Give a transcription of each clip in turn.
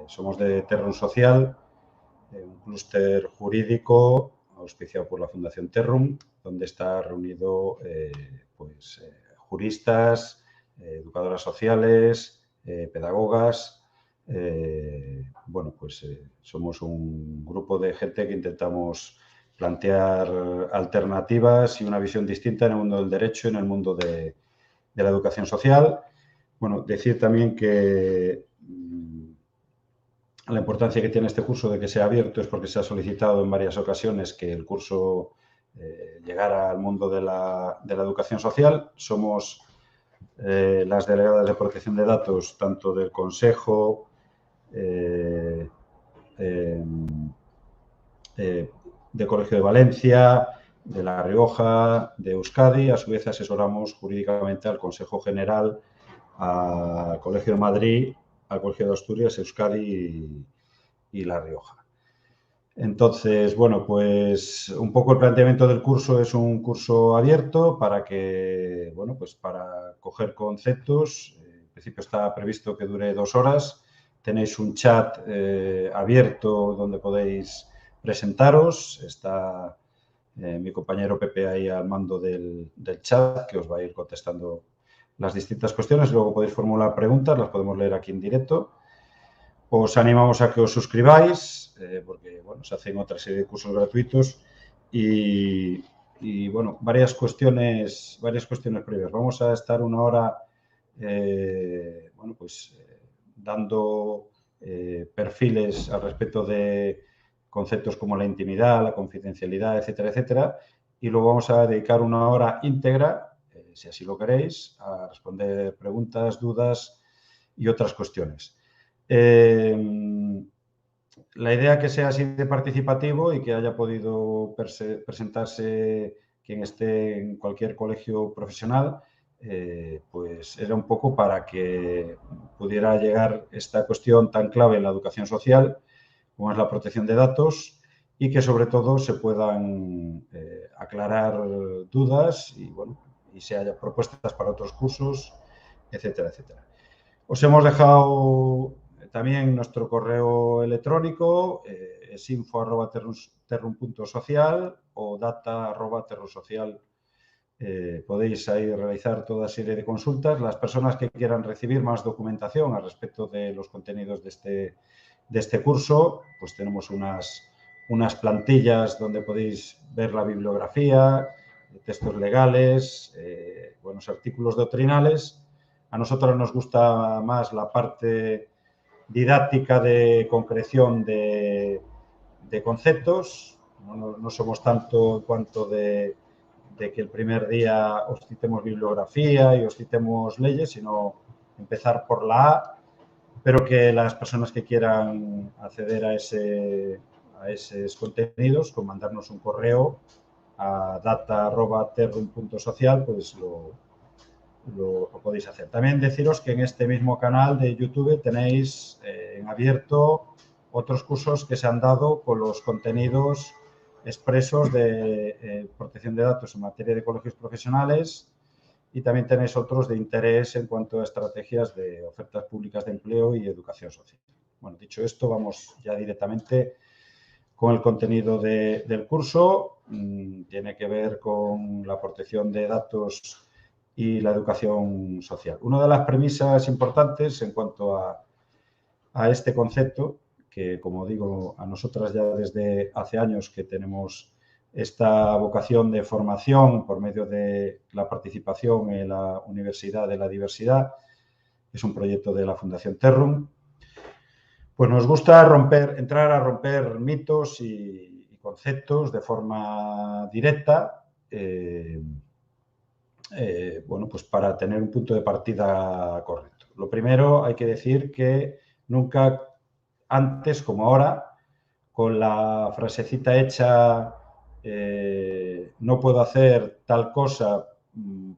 Somos de Terrum Social, un clúster jurídico auspiciado por la Fundación Terrum, donde está reunido juristas, educadoras sociales, pedagogas. Somos un grupo de gente que intentamos plantear alternativas y una visión distinta en el mundo del derecho y en el mundo de la educación social. Bueno, decir también que la importancia que tiene este curso de que sea abierto es porque se ha solicitado en varias ocasiones que el curso llegara al mundo de la educación social. Somos las delegadas de protección de datos tanto del Consejo de Colegio de Valencia, de La Rioja, de Euskadi. A su vez asesoramos jurídicamente al Consejo General, al Colegio de Madrid, al Colegio de Asturias, Euskadi y La Rioja. Entonces, bueno, pues un poco el planteamiento del curso es un curso abierto para que, bueno, pues para coger conceptos. En principio está previsto que dure 2 horas. Tenéis un chat abierto donde podéis presentaros. Está mi compañero Pepe ahí al mando del chat, que os va a ir contestando las distintas cuestiones. Luego podéis formular preguntas, las podemos leer aquí en directo. Os animamos a que os suscribáis, porque bueno, se hacen otra serie de cursos gratuitos y bueno, varias cuestiones previas. Vamos a estar 1 hora dando perfiles al respecto de conceptos como la intimidad, la confidencialidad, etcétera, etcétera. Y luego vamos a dedicar 1 hora íntegra, si así lo queréis, a responder preguntas, dudas y otras cuestiones. La idea que sea así de participativo y que haya podido presentarse quien esté en cualquier colegio profesional, pues era un poco para que pudiera llegar esta cuestión tan clave en la educación social como es la protección de datos y que sobre todo se puedan aclarar dudas y bueno, y se haya propuestas para otros cursos, etcétera, etcétera. Os hemos dejado también nuestro correo electrónico, es info@terrum.social o data@terrumsocial. Podéis ahí realizar toda serie de consultas. Las personas que quieran recibir más documentación al respecto de los contenidos de este curso, pues tenemos unas plantillas donde podéis ver la bibliografía, textos legales, buenos artículos doctrinales. A nosotros nos gusta más la parte didáctica de concreción de conceptos. No somos tanto en cuanto de que el primer día os citemos bibliografía y os citemos leyes, sino empezar por la A, pero que las personas que quieran acceder a esos contenidos, con mandarnos un correo a data@terrum.social, pues lo podéis hacer. También deciros que en este mismo canal de YouTube tenéis en abierto otros cursos que se han dado con los contenidos expresos de protección de datos en materia de colegios profesionales y también tenéis otros de interés en cuanto a estrategias de ofertas públicas de empleo y educación social. Bueno, dicho esto, vamos ya directamente con el contenido del curso. Tiene que ver con la protección de datos y la educación social. Una de las premisas importantes en cuanto a este concepto, que como digo, a nosotras ya desde hace años que tenemos esta vocación de formación por medio de la participación en la Universidad de la Diversidad, es un proyecto de la Fundación Terrum, pues nos gusta entrar a romper mitos y conceptos de forma directa, pues para tener un punto de partida correcto. Lo primero, hay que decir que nunca antes como ahora, con la frasecita hecha, no puedo hacer tal cosa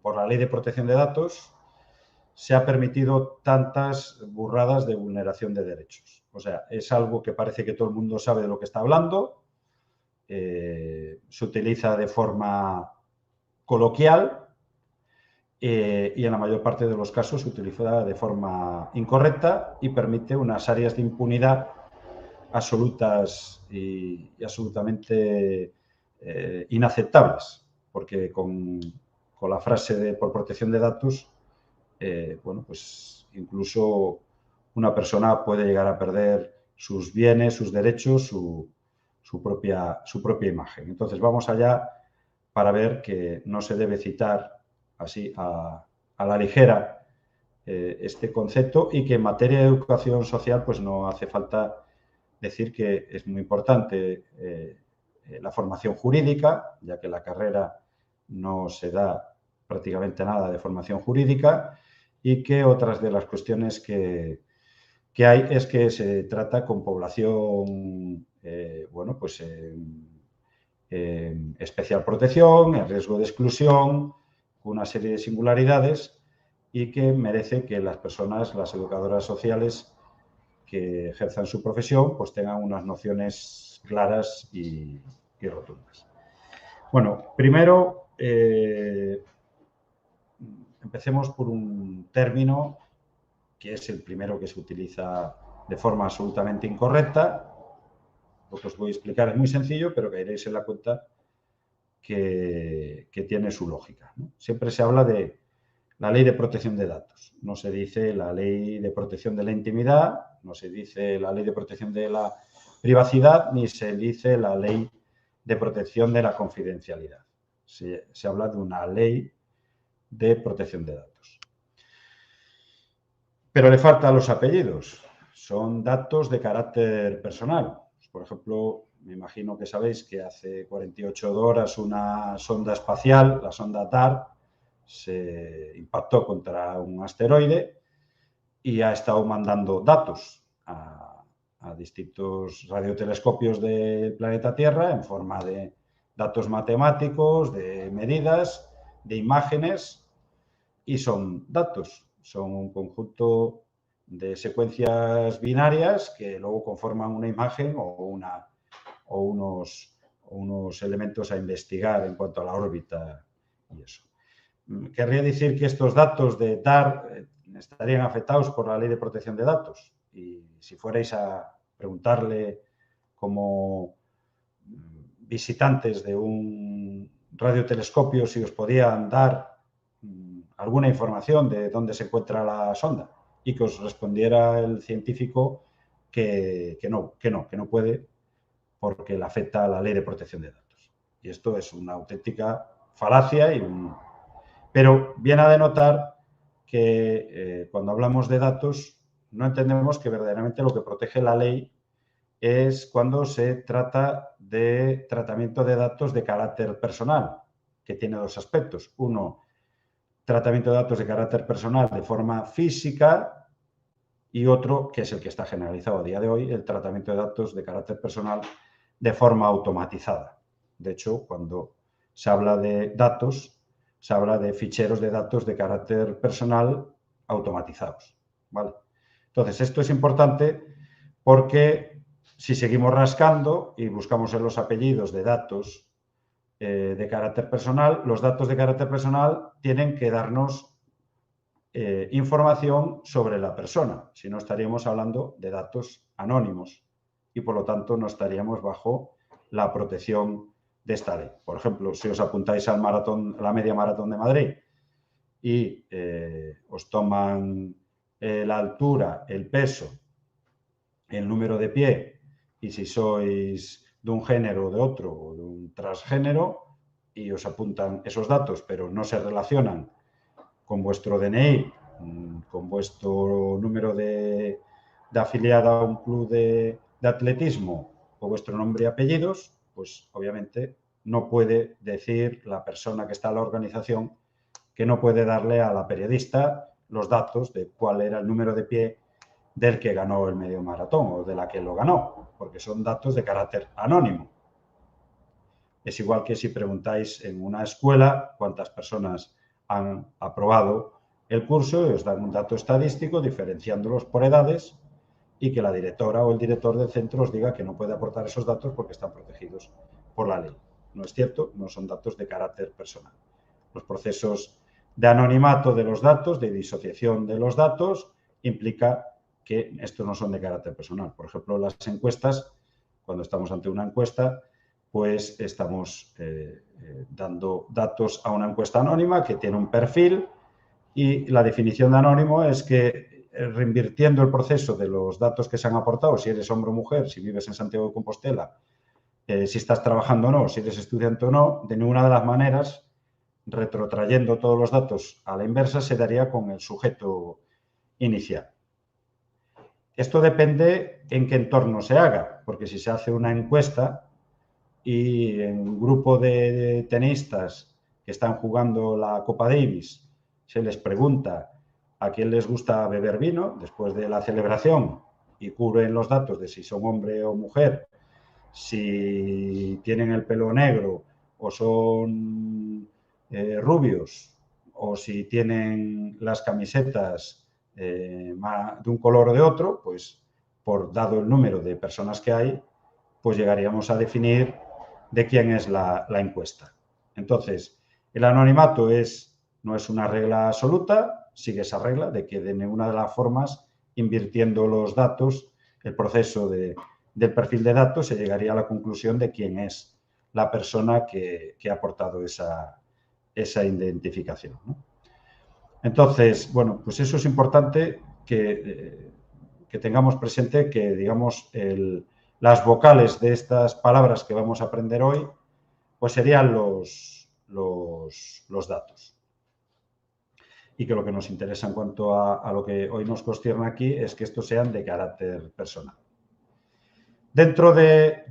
por la Ley de Protección de Datos, se ha permitido tantas burradas de vulneración de derechos. O sea, es algo que parece que todo el mundo sabe de lo que está hablando, se utiliza de forma coloquial y en la mayor parte de los casos se utiliza de forma incorrecta y permite unas áreas de impunidad absolutas y absolutamente inaceptables, porque con la frase de por protección de datos, bueno, pues incluso una persona puede llegar a perder sus bienes, sus derechos, su propia imagen. Entonces vamos allá para ver que no se debe citar así a la ligera este concepto y que en materia de educación social pues no hace falta decir que es muy importante la formación jurídica, ya que la carrera no se da prácticamente nada de formación jurídica y que otras de las cuestiones que hay es que se trata con población, bueno, pues en especial protección, en riesgo de exclusión, una serie de singularidades y que merece que las personas, las educadoras sociales que ejerzan su profesión, pues tengan unas nociones claras y rotundas. Bueno, primero empecemos por un término que es el primero que se utiliza de forma absolutamente incorrecta. Lo que os voy a explicar es muy sencillo, pero caeréis en la cuenta que tiene su lógica, ¿no? Siempre se habla de la ley de protección de datos. No se dice la ley de protección de la intimidad, no se dice la ley de protección de la privacidad, ni se dice la ley de protección de la confidencialidad. Se habla de una ley de protección de datos. Pero le faltan los apellidos. Son datos de carácter personal. Por ejemplo, me imagino que sabéis que hace 48 horas una sonda espacial, la sonda DART, se impactó contra un asteroide y ha estado mandando datos a distintos radiotelescopios del planeta Tierra en forma de datos matemáticos, de medidas, de imágenes, y son datos, son un conjunto de secuencias binarias que luego conforman una imagen o unos elementos a investigar en cuanto a la órbita y eso. Querría decir que estos datos de DAR estarían afectados por la ley de protección de datos. Y si fuerais a preguntarle como visitantes de un radiotelescopio si os podían dar alguna información de dónde se encuentra la sonda y que os respondiera el científico que no puede porque le afecta a la ley de protección de datos. Y esto es una auténtica falacia pero viene a denotar que cuando hablamos de datos no entendemos que verdaderamente lo que protege la ley es cuando se trata de tratamiento de datos de carácter personal, que tiene dos aspectos. Uno, tratamiento de datos de carácter personal de forma física y otro, que es el que está generalizado a día de hoy, el tratamiento de datos de carácter personal de forma automatizada. De hecho, cuando se habla de datos, se habla de ficheros de datos de carácter personal automatizados, ¿vale? Entonces, esto es importante porque si seguimos rascando y buscamos en los apellidos de datos de carácter personal, los datos de carácter personal tienen que darnos información sobre la persona, si no estaríamos hablando de datos anónimos y por lo tanto no estaríamos bajo la protección de esta ley. Por ejemplo, si os apuntáis al maratón, la media maratón de Madrid y os toman la altura, el peso, el número de pie y si sois de un género o de otro o de un transgénero y os apuntan esos datos pero no se relacionan con vuestro DNI, con vuestro número de afiliado a un club de atletismo o vuestro nombre y apellidos, pues obviamente no puede decir la persona que está en la organización que no puede darle a la periodista los datos de cuál era el número de pie del que ganó el medio maratón o de la que lo ganó, porque son datos de carácter anónimo. Es igual que si preguntáis en una escuela cuántas personas han aprobado el curso y os dan un dato estadístico diferenciándolos por edades y que la directora o el director del centro os diga que no puede aportar esos datos porque están protegidos por la ley. No es cierto, no son datos de carácter personal. Los procesos de anonimato de los datos, de disociación de los datos, implica que estos no son de carácter personal. Por ejemplo, las encuestas, cuando estamos ante una encuesta, pues estamos dando datos a una encuesta anónima que tiene un perfil, y la definición de anónimo es que reinvirtiendo el proceso de los datos que se han aportado, si eres hombre o mujer, si vives en Santiago de Compostela, si estás trabajando o no, si eres estudiante o no, de ninguna de las maneras, retrotrayendo todos los datos a la inversa, se daría con el sujeto inicial. Esto depende en qué entorno se haga, porque si se hace una encuesta y en un grupo de tenistas que están jugando la Copa Davis se les pregunta a quién les gusta beber vino después de la celebración y cubren los datos de si son hombre o mujer, si tienen el pelo negro o son rubios, o si tienen las camisetas de un color o de otro, pues por dado el número de personas que hay, pues llegaríamos a definir de quién es la encuesta. Entonces, el anonimato no es una regla absoluta, sigue esa regla de que de ninguna de las formas, invirtiendo los datos, el proceso del perfil de datos, se llegaría a la conclusión de quién es la persona que ha aportado esa identificación, ¿no? Entonces, bueno, pues eso es importante que tengamos presente que, digamos, las vocales de estas palabras que vamos a aprender hoy, pues serían los datos. Y que lo que nos interesa en cuanto a lo que hoy nos concierne aquí es que estos sean de carácter personal. Dentro de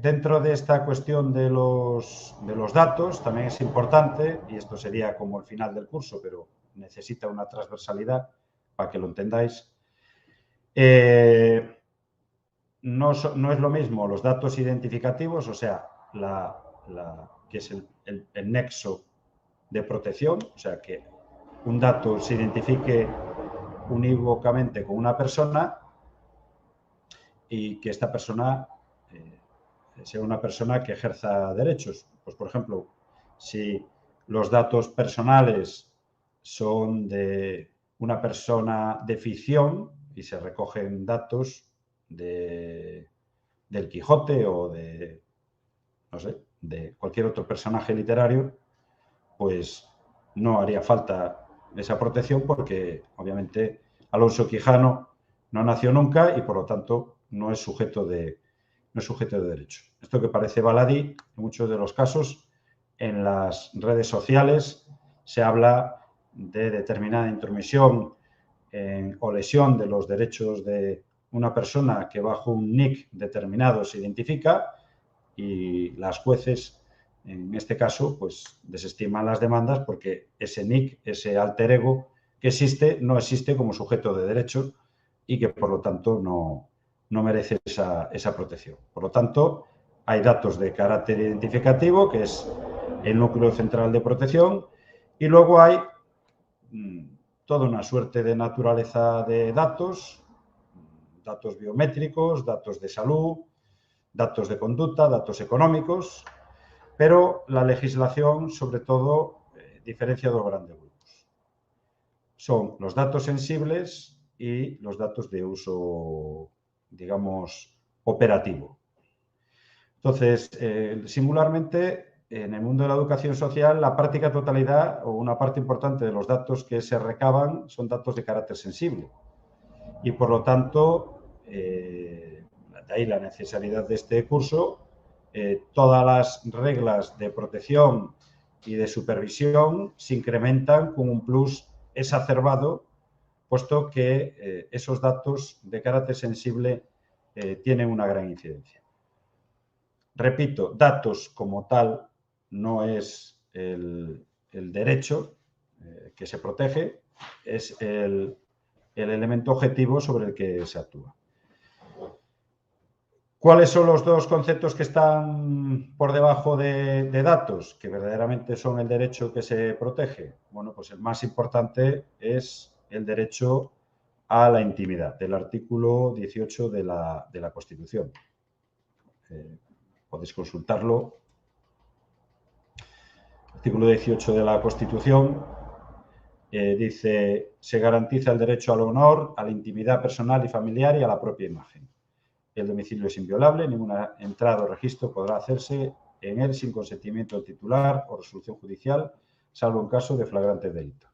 esta cuestión de los datos, también es importante, y esto sería como el final del curso, pero necesita una transversalidad para que lo entendáis, no es lo mismo los datos identificativos, o sea, que es el nexo de protección, o sea, que un dato se identifique unívocamente con una persona y que esta persona sea una persona que ejerza derechos. Pues, por ejemplo, si los datos personales son de una persona de ficción y se recogen datos del Quijote o no sé, de cualquier otro personaje literario, pues no haría falta esa protección porque, obviamente, Alonso Quijano no nació nunca y, por lo tanto, no es sujeto de derecho. Esto que parece baladí, en muchos de los casos, en las redes sociales se habla de determinada intromisión o lesión de los derechos de una persona que bajo un nick determinado se identifica, y las jueces, en este caso, pues desestiman las demandas porque ese nick, ese alter ego que existe, no existe como sujeto de derecho y que, por lo tanto, no merece esa protección. Por lo tanto, hay datos de carácter identificativo, que es el núcleo central de protección, y luego hay toda una suerte de naturaleza de datos biométricos, datos de salud, datos de conducta, datos económicos, pero la legislación, sobre todo, diferencia dos grandes grupos. Son los datos sensibles y los datos de uso, digamos, operativo. Entonces, singularmente, en el mundo de la educación social, la práctica totalidad o una parte importante de los datos que se recaban son datos de carácter sensible. Y, por lo tanto, de ahí la necesidad de este curso, todas las reglas de protección y de supervisión se incrementan con un plus exacerbado, puesto que esos datos de carácter sensible tienen una gran incidencia. Repito, datos como tal no es el derecho que se protege, es el elemento objetivo sobre el que se actúa. ¿Cuáles son los dos conceptos que están por debajo de datos, que verdaderamente son el derecho que se protege? Bueno, pues el más importante es el derecho a la intimidad, del artículo 18 de la Constitución. Podéis consultarlo. Artículo 18 de la Constitución dice, se garantiza el derecho al honor, a la intimidad personal y familiar y a la propia imagen. El domicilio es inviolable, ninguna entrada o registro podrá hacerse en él sin consentimiento del titular o resolución judicial, salvo en caso de flagrante delito.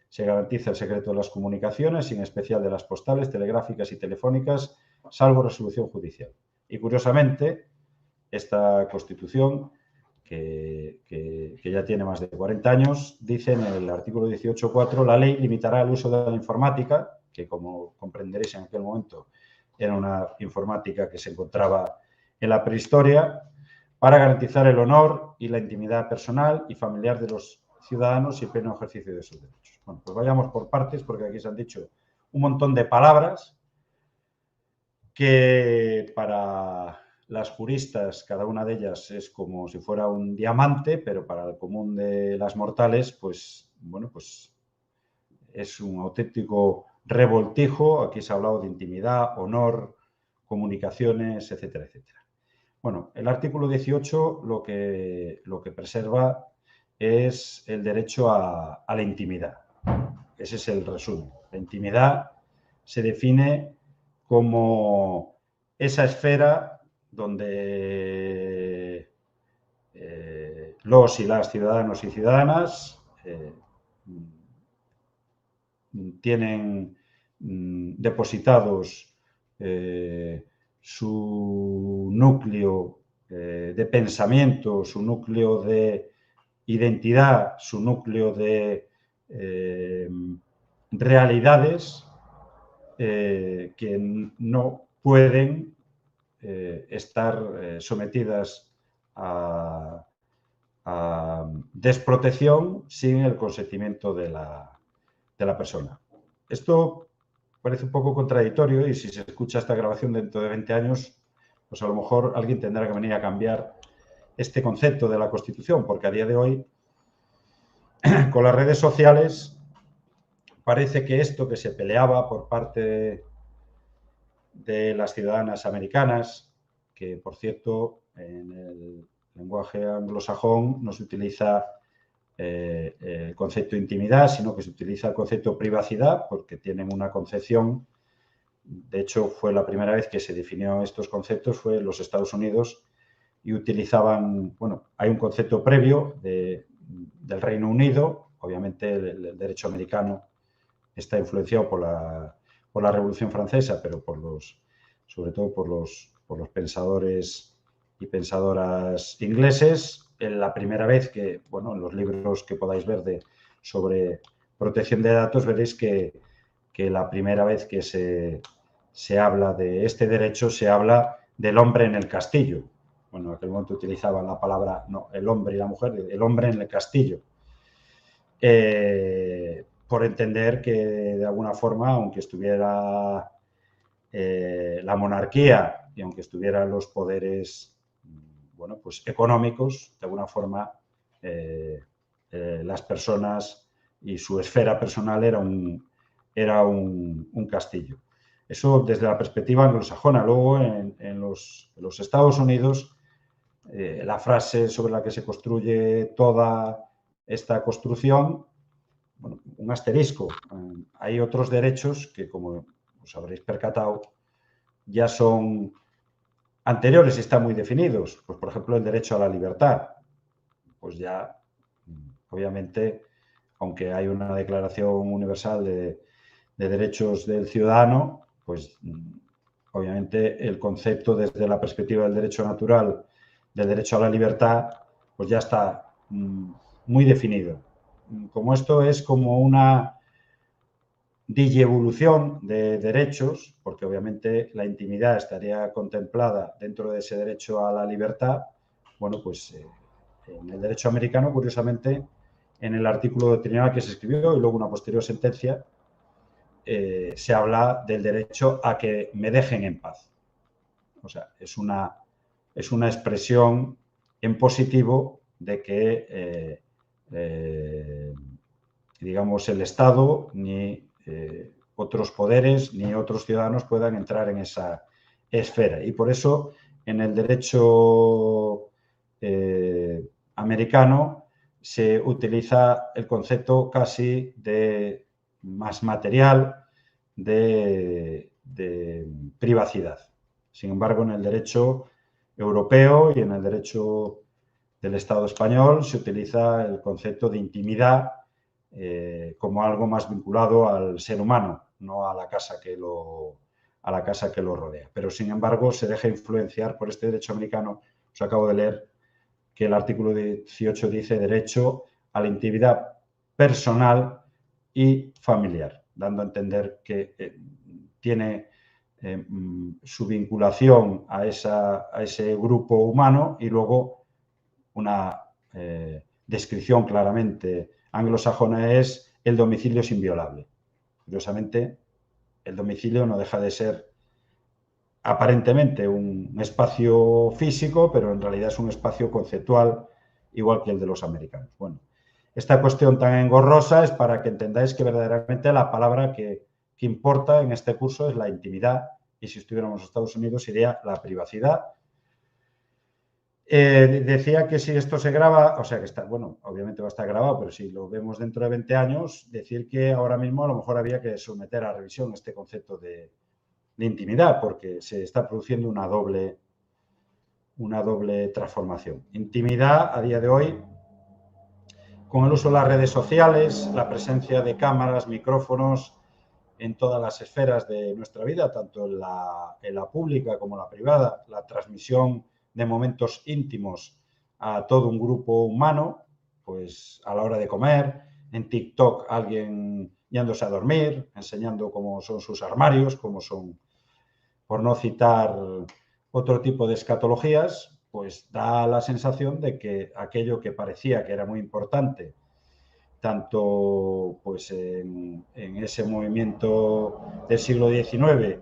Se garantiza el secreto de las comunicaciones, y en especial de las postales, telegráficas y telefónicas, salvo resolución judicial. Y curiosamente, esta Constitución, que ya tiene más de 40 años, dice en el artículo 18.4, la ley limitará el uso de la informática, que como comprenderéis en aquel momento era una informática que se encontraba en la prehistoria, para garantizar el honor y la intimidad personal y familiar de los ciudadanos y pleno ejercicio de sus derechos. Bueno, pues vayamos por partes, porque aquí se han dicho un montón de palabras que para las juristas, cada una de ellas es como si fuera un diamante, pero para el común de las mortales, pues, bueno, pues es un auténtico revoltijo. Aquí se ha hablado de intimidad, honor, comunicaciones, etcétera, etcétera. Bueno, el artículo 18 lo que preserva es el derecho a la intimidad. Ese es el resumen. La intimidad se define como esa esfera donde los y las ciudadanos y ciudadanas tienen depositados su núcleo de pensamiento, su núcleo de identidad, su núcleo de realidades que no pueden estar sometidas a desprotección sin el consentimiento de la persona. Esto parece un poco contradictorio, y si se escucha esta grabación dentro de 20 años, pues a lo mejor alguien tendrá que venir a cambiar este concepto de la Constitución, porque a día de hoy, con las redes sociales, parece que esto que se peleaba por parte de las ciudadanas americanas, que por cierto en el lenguaje anglosajón no se utiliza el concepto de intimidad, sino que se utiliza el concepto de privacidad, porque tienen una concepción. De hecho, fue la primera vez que se definió estos conceptos, fue en los Estados Unidos, y utilizaban, bueno, hay un concepto previo del Reino Unido. Obviamente el derecho americano está influenciado por la Revolución Francesa, pero sobre todo por los pensadores y pensadoras ingleses. La primera vez que, bueno, en los libros que podáis ver sobre protección de datos, veréis que la primera vez que se habla de este derecho, se habla del hombre en el castillo. Bueno, en aquel momento utilizaban la palabra, no, el hombre y la mujer, el hombre en el castillo. Por entender que de alguna forma, aunque estuviera la monarquía y aunque estuvieran los poderes, bueno, pues económicos, de alguna forma las personas y su esfera personal era un castillo. Eso desde la perspectiva anglosajona. Luego en los Estados Unidos, la frase sobre la que se construye toda esta construcción, bueno, un asterisco. Hay otros derechos que, como os habréis percatado, ya son anteriores y están muy definidos. Pues, por ejemplo, el derecho a la libertad. Pues ya, obviamente, aunque hay una Declaración Universal de Derechos del Ciudadano, pues obviamente el concepto desde la perspectiva del derecho natural, del derecho a la libertad, pues ya está muy definido. Como esto es como una digievolución de derechos, porque obviamente la intimidad estaría contemplada dentro de ese derecho a la libertad, bueno, pues en el derecho americano, curiosamente, en el artículo doctrinal que se escribió y luego una posterior sentencia, se habla del derecho a que me dejen en paz. O sea, es una expresión en positivo de que, digamos, el Estado ni otros poderes ni otros ciudadanos puedan entrar en esa esfera. Y por eso, en el derecho americano, se utiliza el concepto casi de más material de privacidad. Sin embargo, en el derecho europeo y en el derecho del Estado español se utiliza el concepto de intimidad como algo más vinculado al ser humano, no a la casa que lo rodea. Pero, sin embargo, se deja influenciar por este derecho americano. Os acabo de leer que el artículo 18 dice derecho a la intimidad personal y familiar, dando a entender que tiene su vinculación a ese grupo humano y luego una descripción claramente anglosajona es el domicilio es inviolable. Curiosamente, el domicilio no deja de ser aparentemente un espacio físico, pero en realidad es un espacio conceptual igual que el de los americanos. Bueno, esta cuestión tan engorrosa es para que entendáis que verdaderamente la palabra que importa en este curso es la intimidad y si estuviéramos en Estados Unidos sería la privacidad. Decía que si esto se graba, o sea que está, bueno, obviamente va a estar grabado, pero si lo vemos dentro de 20 años, decir que ahora mismo a lo mejor había que someter a revisión este concepto de intimidad, porque se está produciendo una doble transformación. Intimidad a día de hoy, con el uso de las redes sociales, la presencia de cámaras, micrófonos en todas las esferas de nuestra vida, tanto en la pública como en la privada, la transmisión de momentos íntimos a todo un grupo humano, pues a la hora de comer, en TikTok alguien yéndose a dormir, enseñando cómo son sus armarios, cómo son, por no citar otro tipo de escatologías, pues da la sensación de que aquello que parecía que era muy importante, tanto pues en ese movimiento del siglo XIX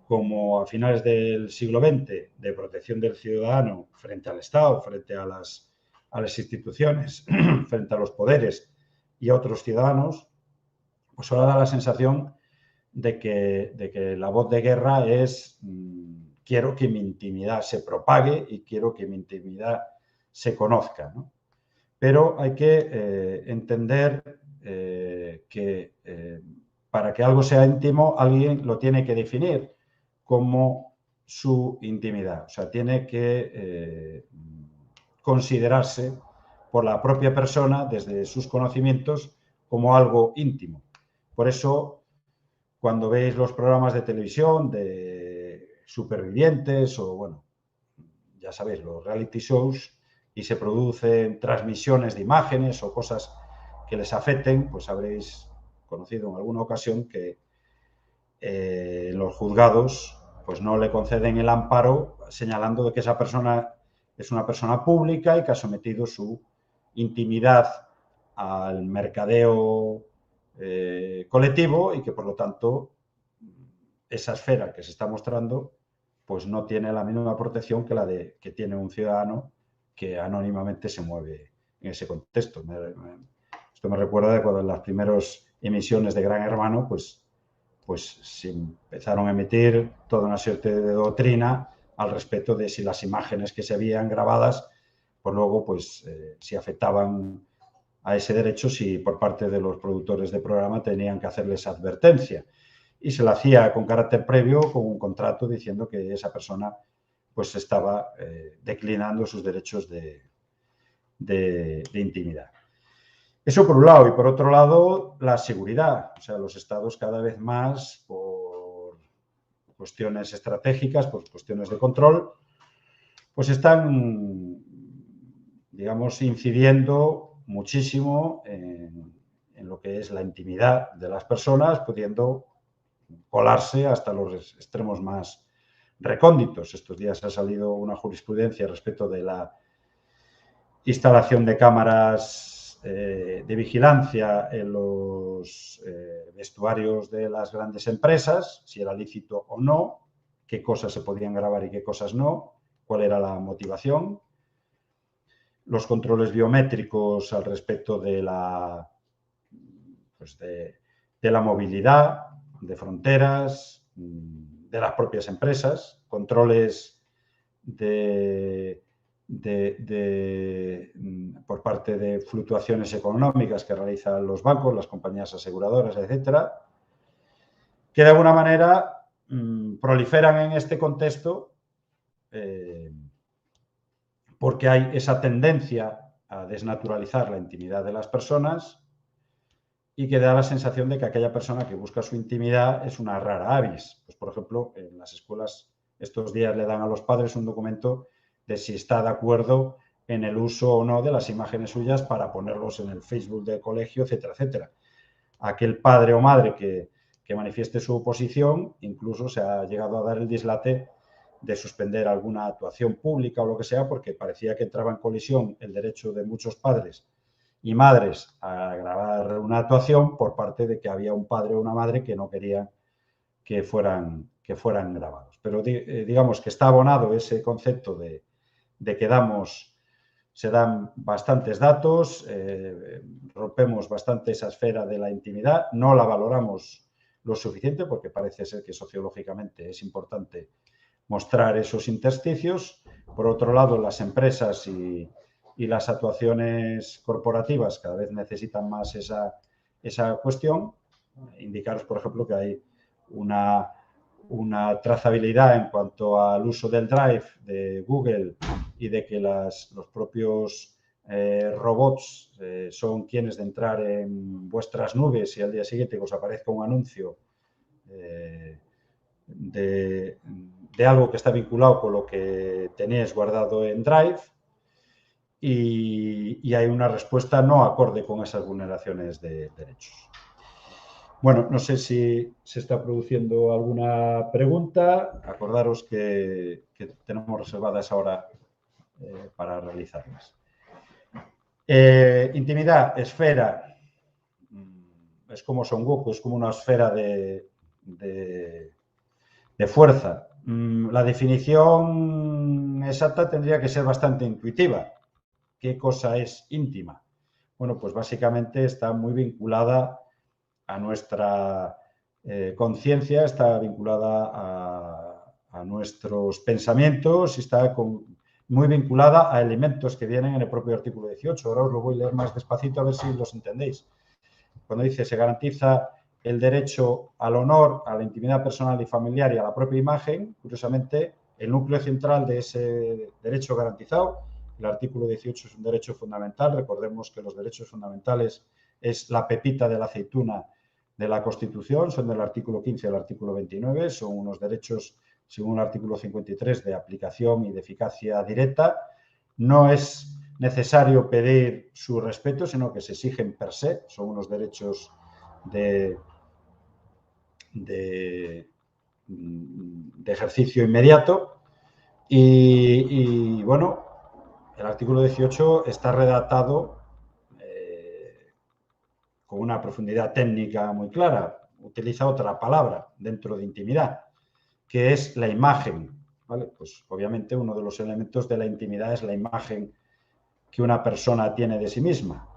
como a finales del siglo XX de protección del ciudadano frente al Estado, frente a las instituciones, frente a los poderes y a otros ciudadanos, pues ahora da la sensación de que la voz de guerra es quiero que mi intimidad se propague y quiero que mi intimidad se conozca, ¿no? Pero hay que entender que para que algo sea íntimo, alguien lo tiene que definir como su intimidad. O sea, tiene que considerarse por la propia persona, desde sus conocimientos, como algo íntimo. Por eso, cuando veis los programas de televisión de supervivientes o, bueno, ya sabéis, los reality shows, y se producen transmisiones de imágenes o cosas que les afecten, pues habréis conocido en alguna ocasión que los juzgados pues no le conceden el amparo señalando de que esa persona es una persona pública y que ha sometido su intimidad al mercadeo colectivo y que por lo tanto esa esfera que se está mostrando pues no tiene la mínima protección que la que tiene un ciudadano que anónimamente se mueve en ese contexto. Esto me recuerda de cuando en las primeras emisiones de Gran Hermano, pues se empezaron a emitir toda una serie de doctrina al respecto de si las imágenes que se habían grabadas, pues luego, pues si afectaban a ese derecho, si por parte de los productores de programa tenían que hacerles advertencia. Y se lo hacía con carácter previo, con un contrato diciendo que esa persona pues estaba declinando sus derechos de intimidad. Eso por un lado. Y por otro lado, la seguridad. O sea, los estados cada vez más, por cuestiones estratégicas, por cuestiones de control, pues están, digamos, incidiendo muchísimo en lo que es la intimidad de las personas, pudiendo colarse hasta los extremos más recónditos. Estos días ha salido una jurisprudencia respecto de la instalación de cámaras de vigilancia en los vestuarios de las grandes empresas, si era lícito o no, qué cosas se podían grabar y qué cosas no, cuál era la motivación, los controles biométricos al respecto de la, pues de la movilidad, de fronteras, de las propias empresas, controles de por parte de fluctuaciones económicas que realizan los bancos, las compañías aseguradoras, etcétera, que de alguna manera proliferan en este contexto porque hay esa tendencia a desnaturalizar la intimidad de las personas y que da la sensación de que aquella persona que busca su intimidad es una rara avis. Pues, por ejemplo, en las escuelas estos días le dan a los padres un documento de si está de acuerdo en el uso o no de las imágenes suyas para ponerlos en el Facebook del colegio, etcétera, etcétera. Aquel padre o madre que manifieste su oposición, incluso se ha llegado a dar el dislate de suspender alguna actuación pública o lo que sea, porque parecía que entraba en colisión el derecho de muchos padres y madres a grabar una actuación por parte de que había un padre o una madre que no quería que fueran grabados. Pero digamos que está abonado ese concepto de que se dan bastantes datos, rompemos bastante esa esfera de la intimidad, no la valoramos lo suficiente porque parece ser que sociológicamente es importante mostrar esos intersticios. Por otro lado, las empresas y las actuaciones corporativas cada vez necesitan más esa cuestión. Indicaros, por ejemplo, que hay una trazabilidad en cuanto al uso del Drive de Google y de que los propios robots son quienes de entrar en vuestras nubes y al día siguiente os aparezca un anuncio de algo que está vinculado con lo que tenéis guardado en Drive y hay una respuesta no acorde con esas vulneraciones de derechos. Bueno, no sé si se está produciendo alguna pregunta. Acordaros que tenemos reservada esa hora para realizarlas. Intimidad, esfera. Es como Son Goku, es como una esfera de fuerza. La definición exacta tendría que ser bastante intuitiva. ¿Qué cosa es íntima? Bueno, pues básicamente está muy vinculada a nuestra conciencia, está vinculada a nuestros pensamientos y está muy vinculada a elementos que vienen en el propio artículo 18. Ahora os lo voy a leer más despacito a ver si los entendéis. Cuando dice se garantiza el derecho al honor, a la intimidad personal y familiar y a la propia imagen, curiosamente, el núcleo central de ese derecho garantizado, el artículo 18 es un derecho fundamental. Recordemos que los derechos fundamentales es la pepita de la aceituna de la Constitución, son del artículo 15 al artículo 29, son unos derechos, según el artículo 53, de aplicación y de eficacia directa. No es necesario pedir su respeto, sino que se exigen per se, son unos derechos de ejercicio inmediato y bueno, el artículo 18 está redactado con una profundidad técnica muy clara, utiliza otra palabra dentro de intimidad, que es la imagen, ¿vale? Pues obviamente uno de los elementos de la intimidad es la imagen que una persona tiene de sí misma.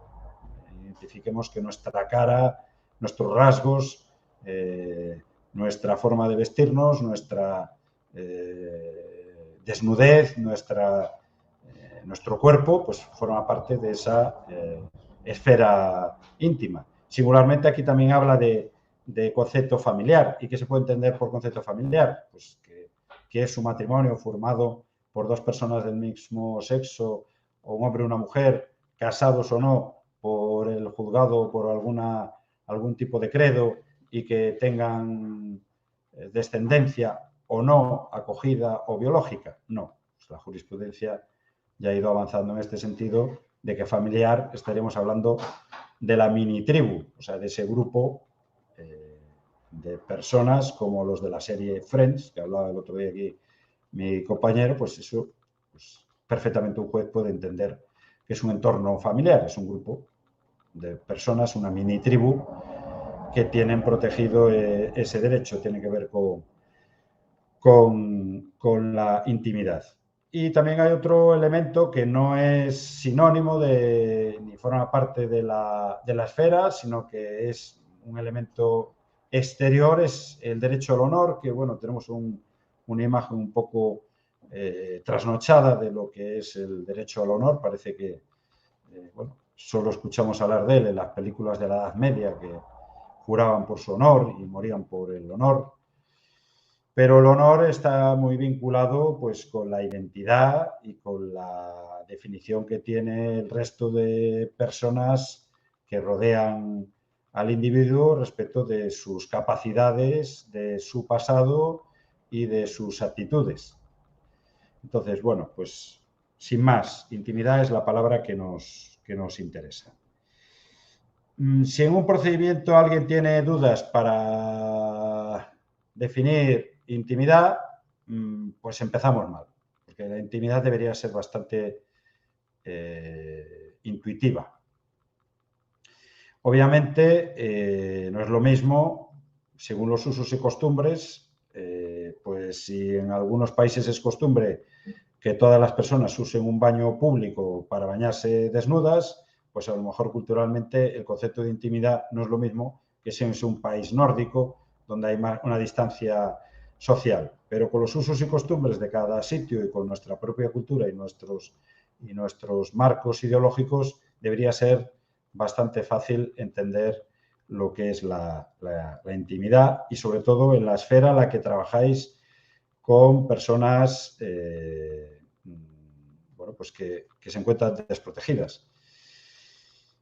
Identifiquemos que nuestra cara, nuestros rasgos, nuestra forma de vestirnos, nuestra desnudez, nuestro cuerpo, pues forma parte de esa esfera íntima. Singularmente aquí también habla de concepto familiar. ¿Y qué se puede entender por concepto familiar? Pues que es un matrimonio formado por dos personas del mismo sexo, o un hombre y una mujer, casados o no, por el juzgado o por algún tipo de credo y que tengan descendencia o no, acogida o biológica. No, pues la jurisprudencia ya ha ido avanzando en este sentido de que familiar estaríamos hablando de la mini tribu, o sea, de ese grupo de personas como los de la serie Friends, que hablaba el otro día aquí mi compañero, pues eso pues, perfectamente un juez puede entender que es un entorno familiar, es un grupo de personas, una mini tribu que tienen protegido ese derecho, tiene que ver con la intimidad. Y también hay otro elemento que no es sinónimo ni forma parte de la esfera, sino que es un elemento exterior, es el derecho al honor, que bueno, tenemos una imagen un poco trasnochada de lo que es el derecho al honor. Parece que, bueno, solo escuchamos hablar de él en las películas de la Edad Media, que juraban por su honor y morían por el honor. Pero el honor está muy vinculado, pues, con la identidad y con la definición que tiene el resto de personas que rodean al individuo respecto de sus capacidades, de su pasado y de sus actitudes. Entonces, bueno, pues sin más, intimidad es la palabra que nos interesa. Si en un procedimiento alguien tiene dudas para definir intimidad, pues empezamos mal, porque la intimidad debería ser bastante intuitiva. Obviamente, no es lo mismo, según los usos y costumbres, pues si en algunos países es costumbre que todas las personas usen un baño público para bañarse desnudas, pues a lo mejor culturalmente el concepto de intimidad no es lo mismo que si es un país nórdico donde hay una distancia social. Pero con los usos y costumbres de cada sitio y con nuestra propia cultura y nuestros marcos ideológicos, debería ser bastante fácil entender lo que es la intimidad y sobre todo en la esfera en la que trabajáis con personas bueno, pues que se encuentran desprotegidas.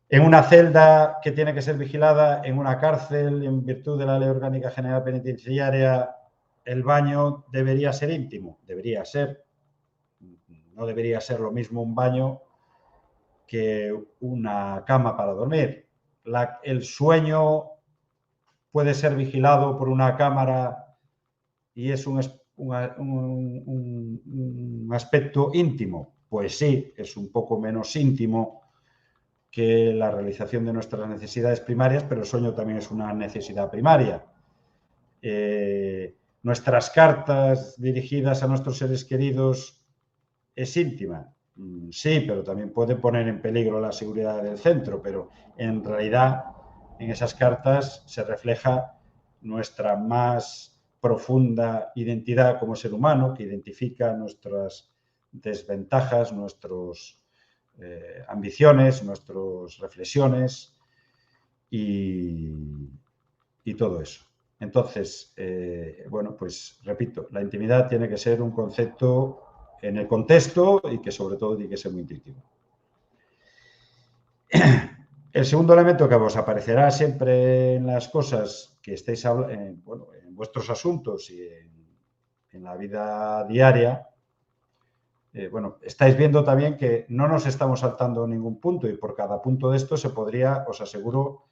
En una celda que tiene que ser vigilada, en una cárcel, en virtud de la Ley Orgánica General Penitenciaria, el baño debería ser íntimo, debería ser. No debería ser lo mismo un baño que una cama para dormir. El sueño puede ser vigilado por una cámara y es un aspecto íntimo. Pues sí, es un poco menos íntimo que la realización de nuestras necesidades primarias, pero el sueño también es una necesidad primaria. Nuestras cartas dirigidas a nuestros seres queridos es íntima. Sí, pero también puede poner en peligro la seguridad del centro, pero en realidad en esas cartas se refleja nuestra más profunda identidad como ser humano, que identifica nuestras desventajas, nuestras ambiciones, nuestras reflexiones y todo eso. Entonces, bueno, pues repito, la intimidad tiene que ser un concepto en el contexto y que sobre todo tiene que ser muy intuitivo. El segundo elemento que os aparecerá siempre en las cosas que estéis hablando, bueno, en vuestros asuntos y en la vida diaria, bueno, estáis viendo también que no nos estamos saltando ningún punto y por cada punto de esto se podría, os aseguro,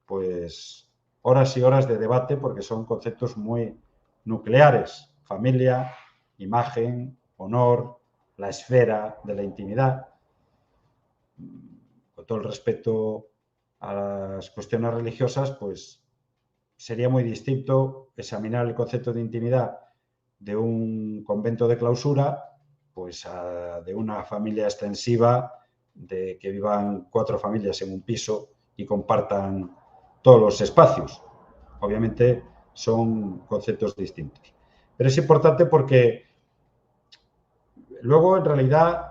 pues horas y horas de debate porque son conceptos muy nucleares. Familia, imagen, honor, la esfera de la intimidad. Con todo el respeto a las cuestiones religiosas, pues sería muy distinto examinar el concepto de intimidad de un convento de clausura pues de una familia extensiva de que vivan 4 familias en un piso y compartan todos los espacios. Obviamente son conceptos distintos. Pero es importante porque luego en realidad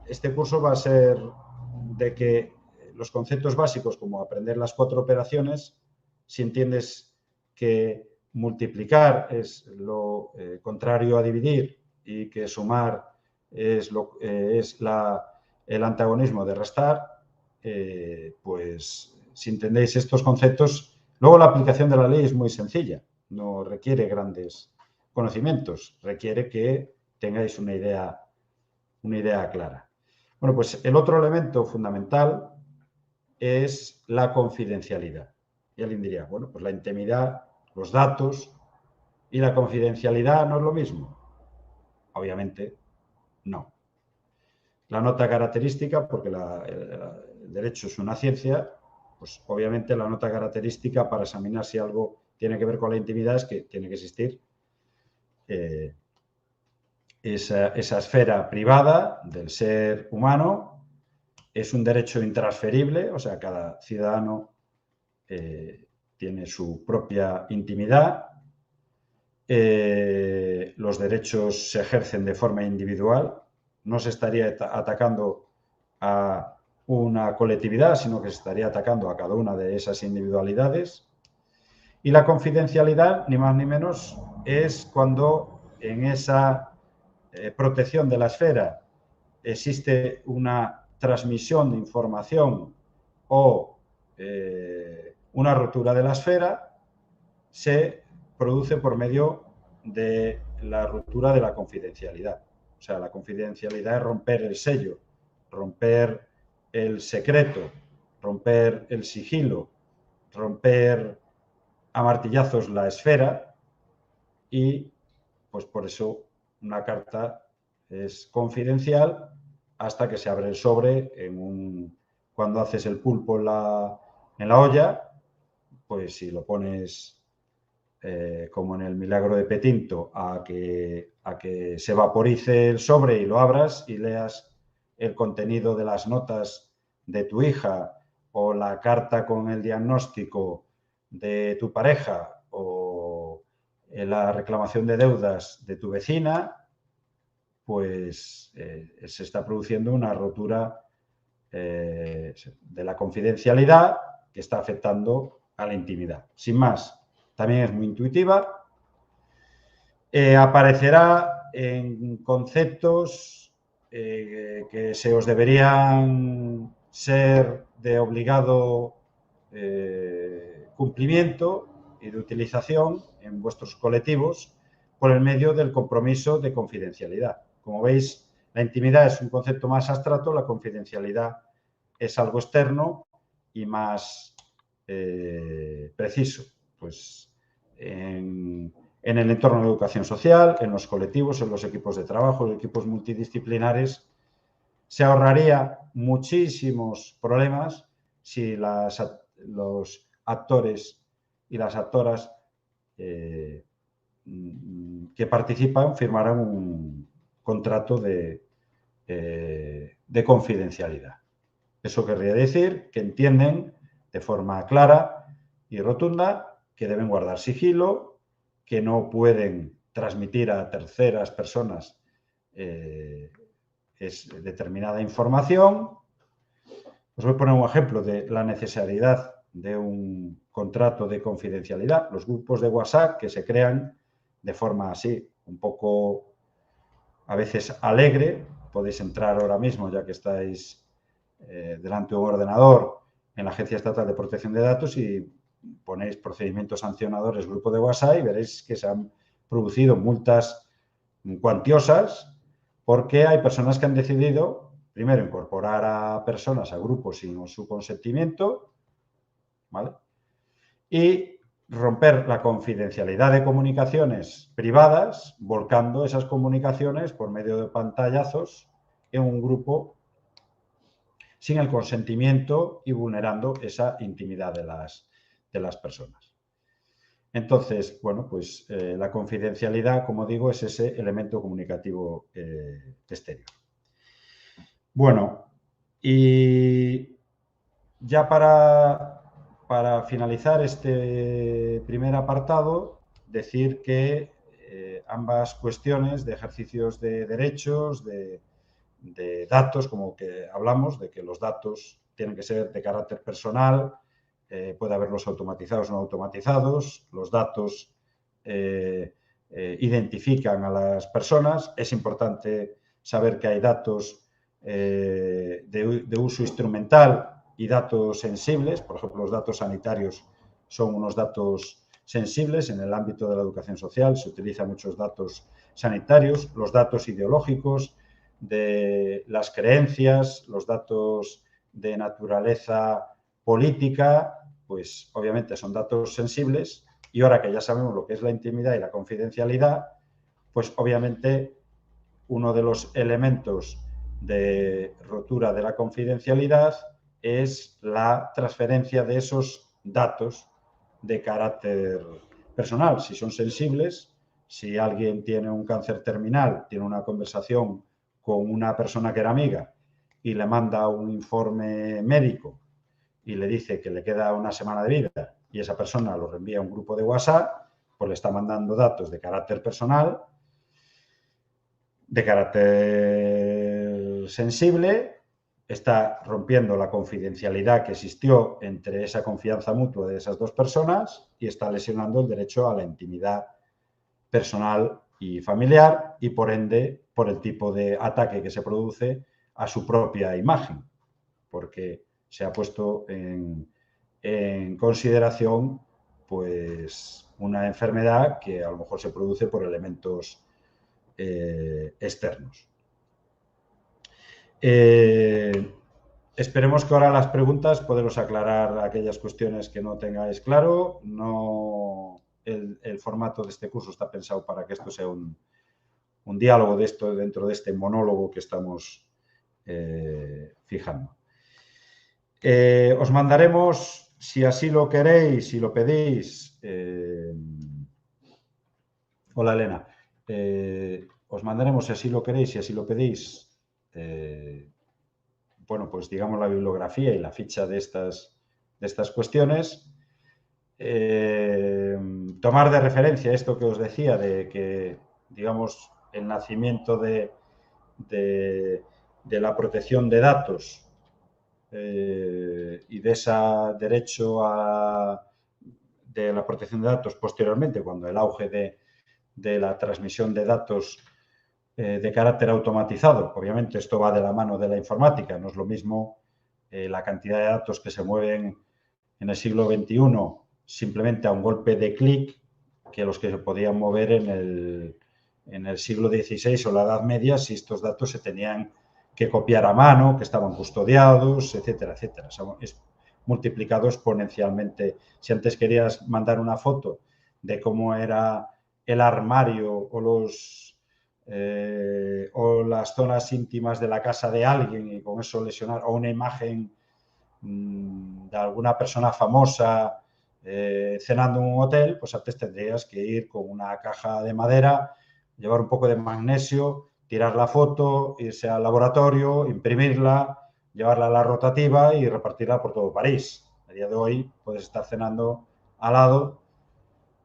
este curso va a ser de que los conceptos básicos como aprender las 4 operaciones, si entiendes que multiplicar es lo contrario a dividir y que sumar es el antagonismo de restar, pues si entendéis estos conceptos, luego la aplicación de la ley es muy sencilla, no requiere grandes conocimientos, requiere que tengáis una idea clara. Bueno, pues el otro elemento fundamental es la confidencialidad. Y alguien diría, bueno, pues la intimidad, los datos y la confidencialidad no es lo mismo. Obviamente, no. La nota característica, porque el derecho es una ciencia, pues obviamente la nota característica para examinar si algo tiene que ver con la intimidad es que tiene que existir esa esfera privada del ser humano. Es un derecho intransferible, o sea, cada ciudadano tiene su propia intimidad los derechos se ejercen de forma individual, no se estaría atacando a una colectividad, sino que se estaría atacando a cada una de esas individualidades. Y la confidencialidad, ni más ni menos, es cuando en esa protección de la esfera existe una transmisión de información o una rotura de la esfera, se produce por medio de la ruptura de la confidencialidad. O sea, la confidencialidad es romper el sello, romper el secreto, romper el sigilo, romper a martillazos la esfera y, pues por eso, una carta es confidencial hasta que se abre el sobre cuando haces el pulpo en la olla, pues si lo pones como en el milagro de Petinto, a que se vaporice el sobre y lo abras y leas el contenido de las notas de tu hija o la carta con el diagnóstico de tu pareja o la reclamación de deudas de tu vecina, pues se está produciendo una rotura de la confidencialidad que está afectando a la intimidad. Sin más, también es muy intuitiva. Aparecerá en conceptos que se os deberían ser de obligado cumplimiento y de utilización en vuestros colectivos por el medio del compromiso de confidencialidad. Como veis, la intimidad es un concepto más abstracto, la confidencialidad es algo externo y más preciso. Pues en el entorno de educación social, en los colectivos, en los equipos de trabajo, los equipos multidisciplinares, se ahorraría muchísimos problemas si los actores y las actoras que participan firmaran un contrato de confidencialidad. Eso querría decir que entienden de forma clara y rotunda que deben guardar sigilo, que no pueden transmitir a terceras personas determinada información. Os voy a poner un ejemplo de la necesidad de un contrato de confidencialidad. Los grupos de WhatsApp que se crean de forma así, un poco a veces alegre. Podéis entrar ahora mismo, ya que estáis delante de un ordenador en la Agencia Estatal de Protección de Datos y ponéis procedimientos sancionadores grupo de WhatsApp y veréis que se han producido multas cuantiosas porque hay personas que han decidido, primero, incorporar a personas a grupos sin su consentimiento, ¿vale? Y romper la confidencialidad de comunicaciones privadas, volcando esas comunicaciones por medio de pantallazos en un grupo sin el consentimiento y vulnerando esa intimidad de las personas. Entonces, bueno, pues la confidencialidad, como digo, es ese elemento comunicativo exterior. Bueno, y ya para finalizar este primer apartado, decir que ambas cuestiones de ejercicios de derechos, de datos, como que hablamos, de que los datos tienen que ser de carácter personal, puede haberlos automatizados o no automatizados, los datos identifican a las personas, es importante saber que hay datos de uso instrumental y datos sensibles, por ejemplo, los datos sanitarios son unos datos sensibles. En el ámbito de la educación social se utilizan muchos datos sanitarios, los datos ideológicos, de las creencias, los datos de naturaleza política, pues obviamente son datos sensibles y ahora que ya sabemos lo que es la intimidad y la confidencialidad, pues obviamente uno de los elementos de rotura de la confidencialidad es la transferencia de esos datos de carácter personal. Si son sensibles, si alguien tiene un cáncer terminal, tiene una conversación con una persona que era amiga y le manda un informe médico y le dice que le queda una semana de vida y esa persona lo reenvía a un grupo de WhatsApp, pues le está mandando datos de carácter personal, de carácter sensible, está rompiendo la confidencialidad que existió entre esa confianza mutua de esas dos personas y está lesionando el derecho a la intimidad personal y familiar y, por ende, por el tipo de ataque que se produce a su propia imagen, porque se ha puesto en consideración pues una enfermedad que a lo mejor se produce por elementos externos. Esperemos que ahora las preguntas poderos aclarar aquellas cuestiones que no tengáis claro. No, el formato de este curso está pensado para que esto sea un diálogo de esto dentro de este monólogo que estamos fijando. Os mandaremos, si así lo queréis, si lo pedís. Hola, Elena. Os mandaremos, si así lo queréis, si así lo pedís, bueno, pues digamos la bibliografía y la ficha de estas cuestiones. Tomar de referencia esto que os decía de que, digamos, el nacimiento de la protección de datos y de ese derecho de la protección de datos posteriormente, cuando el auge de la transmisión de datos de carácter automatizado. Obviamente esto va de la mano de la informática, no es lo mismo la cantidad de datos que se mueven en el siglo XXI simplemente a un golpe de clic que los que se podían mover en el siglo XVI o la Edad Media, si estos datos se tenían que copiar a mano, que estaban custodiados, etcétera, etcétera. O sea, es multiplicado exponencialmente. Si antes querías mandar una foto de cómo era el armario o las zonas íntimas de la casa de alguien y con eso lesionar, o una imagen de alguna persona famosa cenando en un hotel, pues antes tendrías que ir con una caja de madera, llevar un poco de magnesio, tirar la foto, irse al laboratorio, imprimirla, llevarla a la rotativa y repartirla por todo París. A día de hoy puedes estar cenando al lado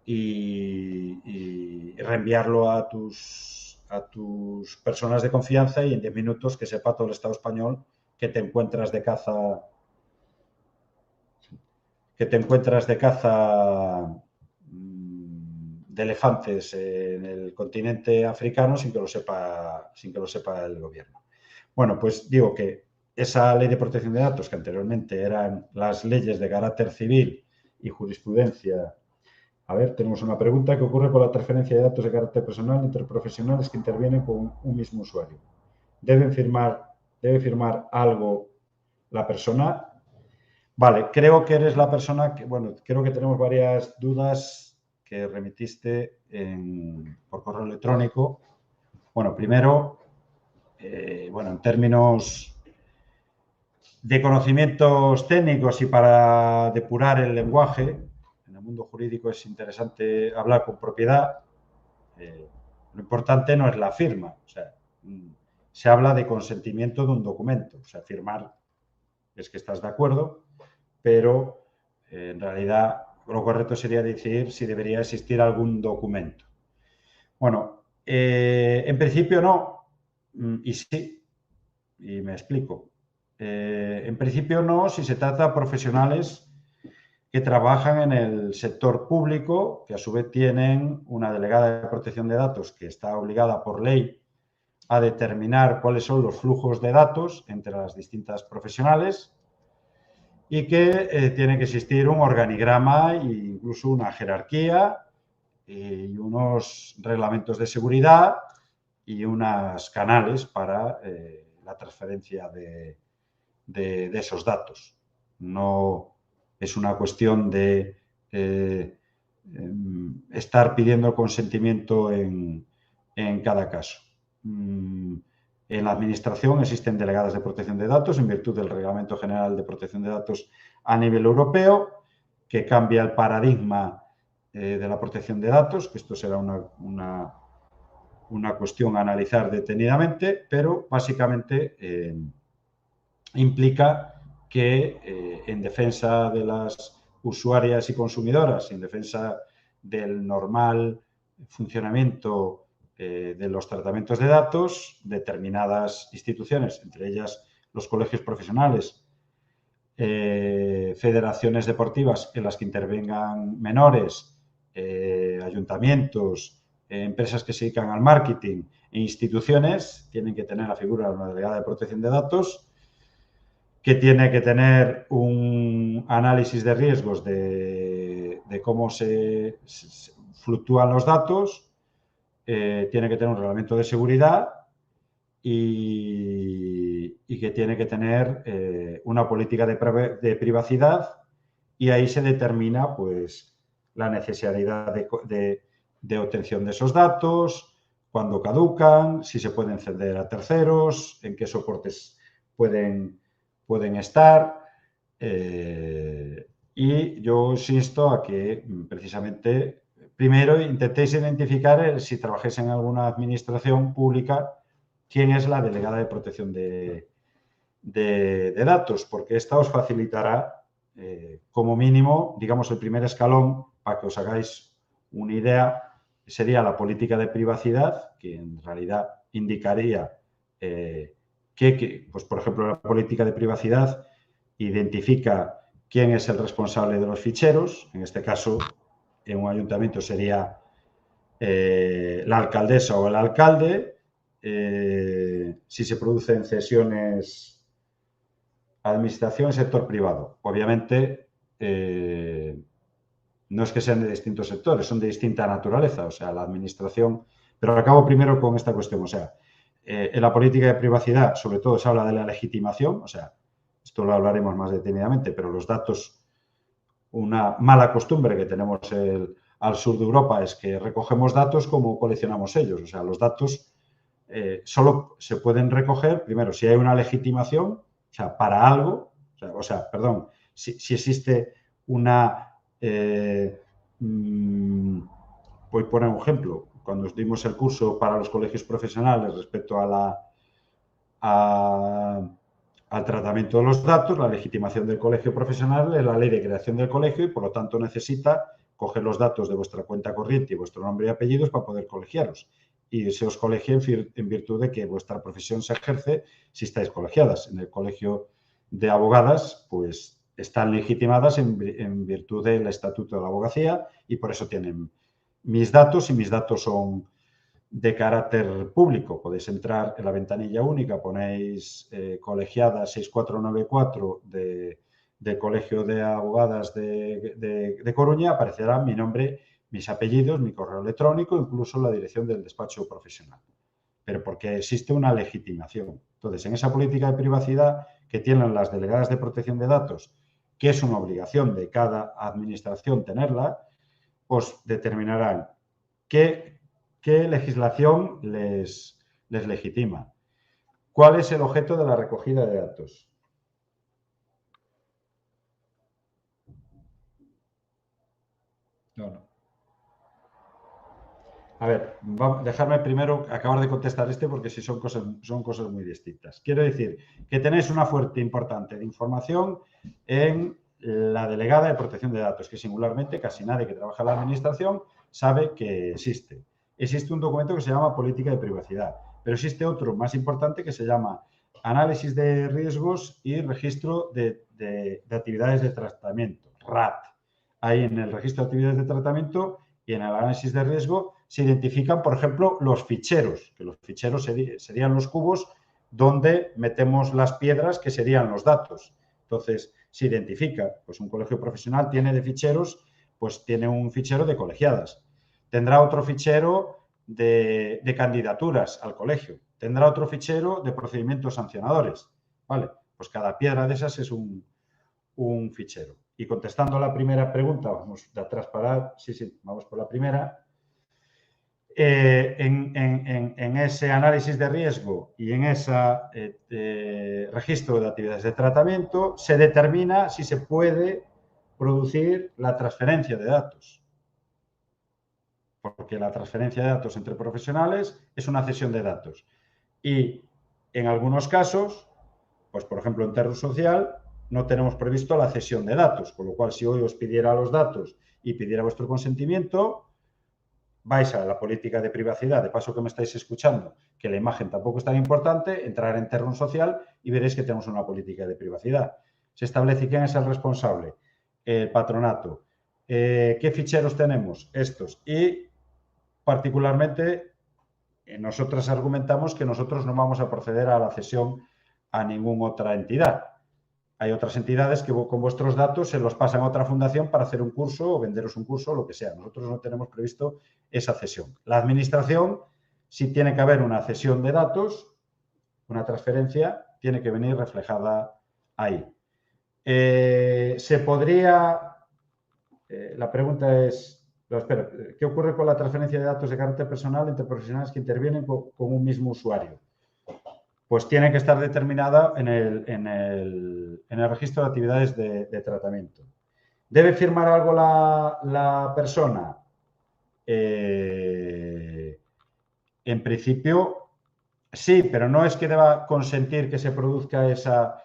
y reenviarlo a tus personas de confianza y en 10 minutos que sepa todo el Estado español que te encuentras de caza de elefantes en el continente africano sin que lo sepa el gobierno. Bueno, pues digo que esa ley de protección de datos, que anteriormente eran las leyes de carácter civil y jurisprudencia. A ver, tenemos una pregunta. ¿Qué ocurre con la transferencia de datos de carácter personal entre profesionales que intervienen con un mismo usuario? ¿Debe firmar algo la persona? Vale, creo que eres la persona que, bueno, creo que tenemos varias dudas que remitiste por correo electrónico. Bueno, primero, en términos de conocimientos técnicos y para depurar el lenguaje, en el mundo jurídico es interesante hablar con propiedad. Lo importante no es la firma, o sea, se habla de consentimiento de un documento, o sea, firmar es que estás de acuerdo, pero en realidad lo correcto sería decir si debería existir algún documento. Bueno, en principio no, y sí, y me explico. En principio no, si se trata de profesionales que trabajan en el sector público, que a su vez tienen una delegada de protección de datos que está obligada por ley a determinar cuáles son los flujos de datos entre las distintas profesionales y que tiene que existir un organigrama e incluso una jerarquía y unos reglamentos de seguridad y unos canales para la transferencia de esos datos. No es una cuestión de estar pidiendo consentimiento en cada caso. En la Administración existen delegadas de protección de datos en virtud del Reglamento General de Protección de Datos a nivel europeo, que cambia el paradigma de la protección de datos, que esto será una cuestión a analizar detenidamente, pero básicamente implica que en defensa de las usuarias y consumidoras, en defensa del normal funcionamiento de los tratamientos de datos, determinadas instituciones, entre ellas los colegios profesionales, federaciones deportivas en las que intervengan menores, ayuntamientos, empresas que se dedican al marketing e instituciones, tienen que tener la figura de una delegada de protección de datos, que tiene que tener un análisis de riesgos de cómo se fluctúan los datos, tiene que tener un reglamento de seguridad y que tiene que tener una política de privacidad, y ahí se determina pues la necesidad de obtención de esos datos, cuándo caducan, si se pueden ceder a terceros, en qué soportes pueden estar. Y yo insisto a que precisamente primero intentéis identificar, si trabajáis en alguna administración pública, quién es la delegada de protección de datos, porque esta os facilitará, como mínimo, digamos, el primer escalón, para que os hagáis una idea, sería la política de privacidad, que en realidad indicaría pues, por ejemplo, la política de privacidad identifica quién es el responsable de los ficheros. En este caso, en un ayuntamiento sería la alcaldesa o el alcalde. Si se producen cesiones, administración, sector privado. Obviamente, no es que sean de distintos sectores, son de distinta naturaleza. O sea, la administración... Pero acabo primero con esta cuestión. O sea, en la política de privacidad, sobre todo, se habla de la legitimación. O sea, esto lo hablaremos más detenidamente, pero los datos, una mala costumbre que tenemos al sur de Europa es que recogemos datos como coleccionamos ellos. O sea, los datos solo se pueden recoger, primero, si hay una legitimación, o sea, para algo, perdón, si existe una... voy a poner un ejemplo. Cuando dimos el curso para los colegios profesionales respecto al tratamiento de los datos, la legitimación del colegio profesional es la ley de creación del colegio y, por lo tanto, necesita coger los datos de vuestra cuenta corriente y vuestro nombre y apellidos para poder colegiaros. Y se os colegia en virtud de que vuestra profesión se ejerce si estáis colegiadas. En el colegio de abogadas, pues están legitimadas en virtud del Estatuto de la Abogacía, y por eso tienen mis datos, y mis datos son de carácter público. Podéis entrar en la ventanilla única, ponéis colegiada 6494 de Colegio de Abogadas de Coruña, aparecerá mi nombre, mis apellidos, mi correo electrónico, incluso la dirección del despacho profesional. Pero porque existe una legitimación. Entonces, en esa política de privacidad que tienen las delegadas de protección de datos, que es una obligación de cada administración tenerla, os determinarán qué legislación les legitima. ¿Cuál es el objeto de la recogida de datos? No. A ver, dejadme primero acabar de contestar porque si son cosas muy distintas. Quiero decir que tenéis una fuente importante de información en la delegada de protección de datos, que singularmente casi nadie que trabaja en la administración sabe que existe. Existe un documento que se llama Política de Privacidad, pero existe otro más importante que se llama Análisis de Riesgos y Registro de Actividades de Tratamiento, RAT. Ahí en el registro de actividades de tratamiento y en el análisis de riesgo se identifican, por ejemplo, los ficheros, que los ficheros serían los cubos donde metemos las piedras, que serían los datos. Entonces, se identifica, pues un colegio profesional tiene de ficheros, pues tiene un fichero de colegiadas, tendrá otro fichero de candidaturas al colegio, tendrá otro fichero de procedimientos sancionadores, ¿vale? Pues cada piedra de esas es un fichero. Y contestando a la primera pregunta, vamos de atrás para... Sí, vamos por la primera. En ese análisis de riesgo y en ese registro de actividades de tratamiento se determina si se puede producir la transferencia de datos. Porque la transferencia de datos entre profesionales es una cesión de datos. Y en algunos casos, pues por ejemplo en Terrus Social, no tenemos previsto la cesión de datos, con lo cual si hoy os pidiera los datos y pidiera vuestro consentimiento, vais a la política de privacidad, de paso que me estáis escuchando, que la imagen tampoco es tan importante, entrar en Terrun Social y veréis que tenemos una política de privacidad. Se establece quién es el responsable, el patronato, qué ficheros tenemos, estos, y particularmente nosotros argumentamos que nosotros no vamos a proceder a la cesión a ninguna otra entidad. Hay otras entidades que con vuestros datos se los pasan a otra fundación para hacer un curso o venderos un curso o lo que sea. Nosotros no tenemos previsto esa cesión. La administración, si tiene que haber una cesión de datos, una transferencia, tiene que venir reflejada ahí. Se podría... la pregunta es... Pero espera, ¿qué ocurre con la transferencia de datos de carácter personal entre profesionales que intervienen con un mismo usuario? Pues tiene que estar determinada en el registro de actividades de tratamiento. ¿Debe firmar algo la persona? En principio, sí, pero no es que deba consentir que se produzca esa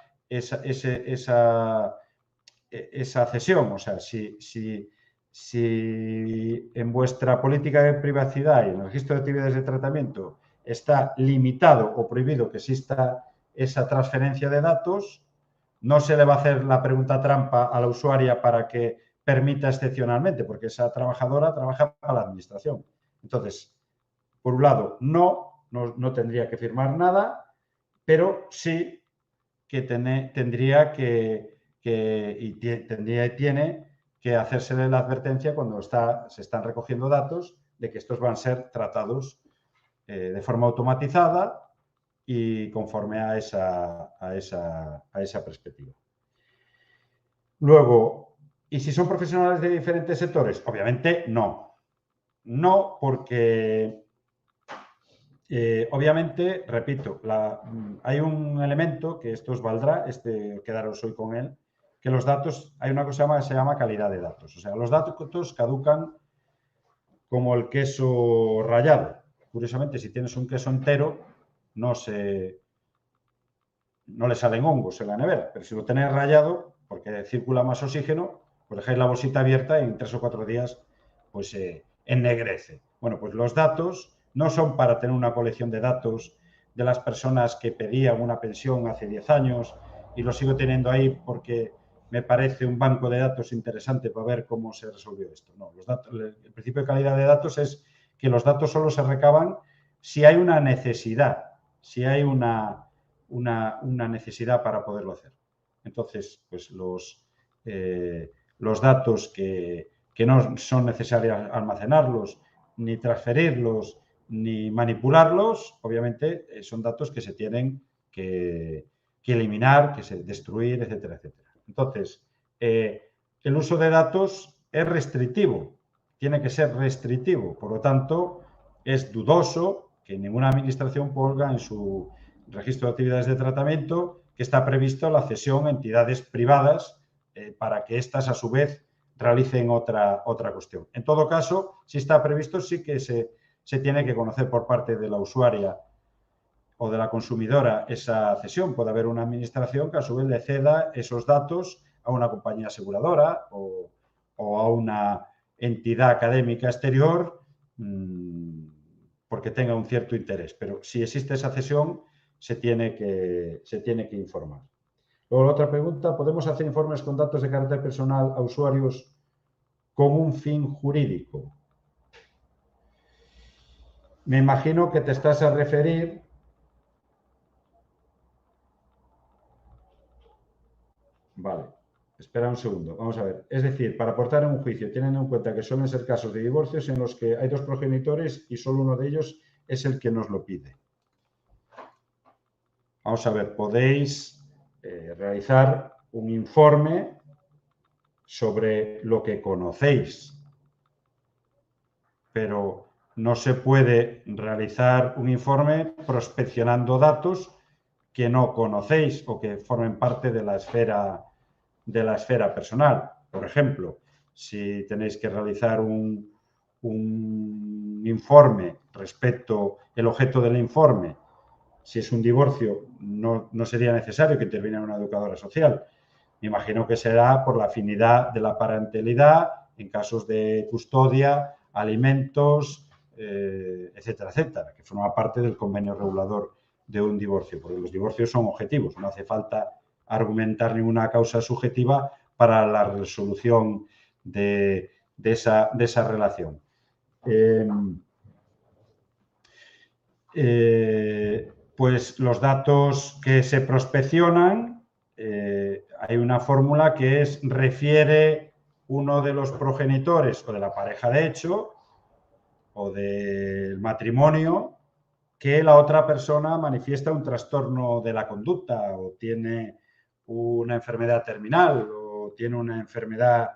cesión. O sea, si en vuestra política de privacidad y en el registro de actividades de tratamiento está limitado o prohibido que exista esa transferencia de datos, no se le va a hacer la pregunta trampa a la usuaria para que permita excepcionalmente, porque esa trabajadora trabaja para la administración. Entonces, por un lado, no tendría que firmar nada, pero sí que tendría que tiene que hacérsele la advertencia cuando se están recogiendo datos de que estos van a ser tratados de forma automatizada y conforme a esa perspectiva. Luego, ¿y si son profesionales de diferentes sectores? Obviamente no. No, porque obviamente, repito, hay un elemento que esto os valdrá, quedaros hoy con él, que los datos, hay una cosa que se llama calidad de datos. O sea, los datos caducan como el queso rallado. Curiosamente, si tienes un queso entero, no le salen hongos en la nevera, pero si lo tenéis rallado, porque circula más oxígeno, pues dejáis la bolsita abierta y en 3 o 4 días pues ennegrece. Bueno, pues los datos no son para tener una colección de datos de las personas que pedían una pensión hace 10 años y lo sigo teniendo ahí porque me parece un banco de datos interesante para ver cómo se resolvió esto. No, el principio de calidad de datos es que los datos solo se recaban si hay una necesidad, si hay una necesidad para poderlo hacer. Entonces, pues los datos que no son necesarios almacenarlos, ni transferirlos, ni manipularlos, obviamente son datos que se tienen que eliminar, destruir, etcétera, etcétera. Entonces, el uso de datos es restrictivo, tiene que ser restrictivo, por lo tanto, es dudoso que ninguna administración ponga en su registro de actividades de tratamiento que está previsto la cesión a entidades privadas para que éstas, a su vez, realicen otra cuestión. En todo caso, si está previsto, sí que se tiene que conocer por parte de la usuaria o de la consumidora esa cesión. Puede haber una administración que a su vez le ceda esos datos a una compañía aseguradora o a una entidad académica exterior porque tenga un cierto interés. Pero si existe esa cesión, se tiene que informar. Luego, la otra pregunta, ¿podemos hacer informes con datos de carácter personal a usuarios con un fin jurídico? Me imagino que te estás a referir Vale, espera un segundo, vamos a ver. Es decir, para aportar en un juicio, tienen en cuenta que suelen ser casos de divorcios en los que hay dos progenitores y solo uno de ellos es el que nos lo pide. Vamos a ver, podéis realizar un informe sobre lo que conocéis, pero no se puede realizar un informe prospeccionando datos que no conocéis o que formen parte de la esfera personal. Por ejemplo, si tenéis que realizar un informe respecto al objeto del informe, si es un divorcio, no sería necesario que interviniera una educadora social. Me imagino que será por la afinidad de la parentalidad en casos de custodia, alimentos, etcétera, etcétera, que forma parte del convenio regulador de un divorcio, porque los divorcios son objetivos, no hace falta argumentar ninguna causa subjetiva para la resolución de esa relación. Pues los datos que se prospeccionan, hay una fórmula que es refiere uno de los progenitores o de la pareja de hecho o del matrimonio que la otra persona manifiesta un trastorno de la conducta o tiene una enfermedad terminal o tiene una enfermedad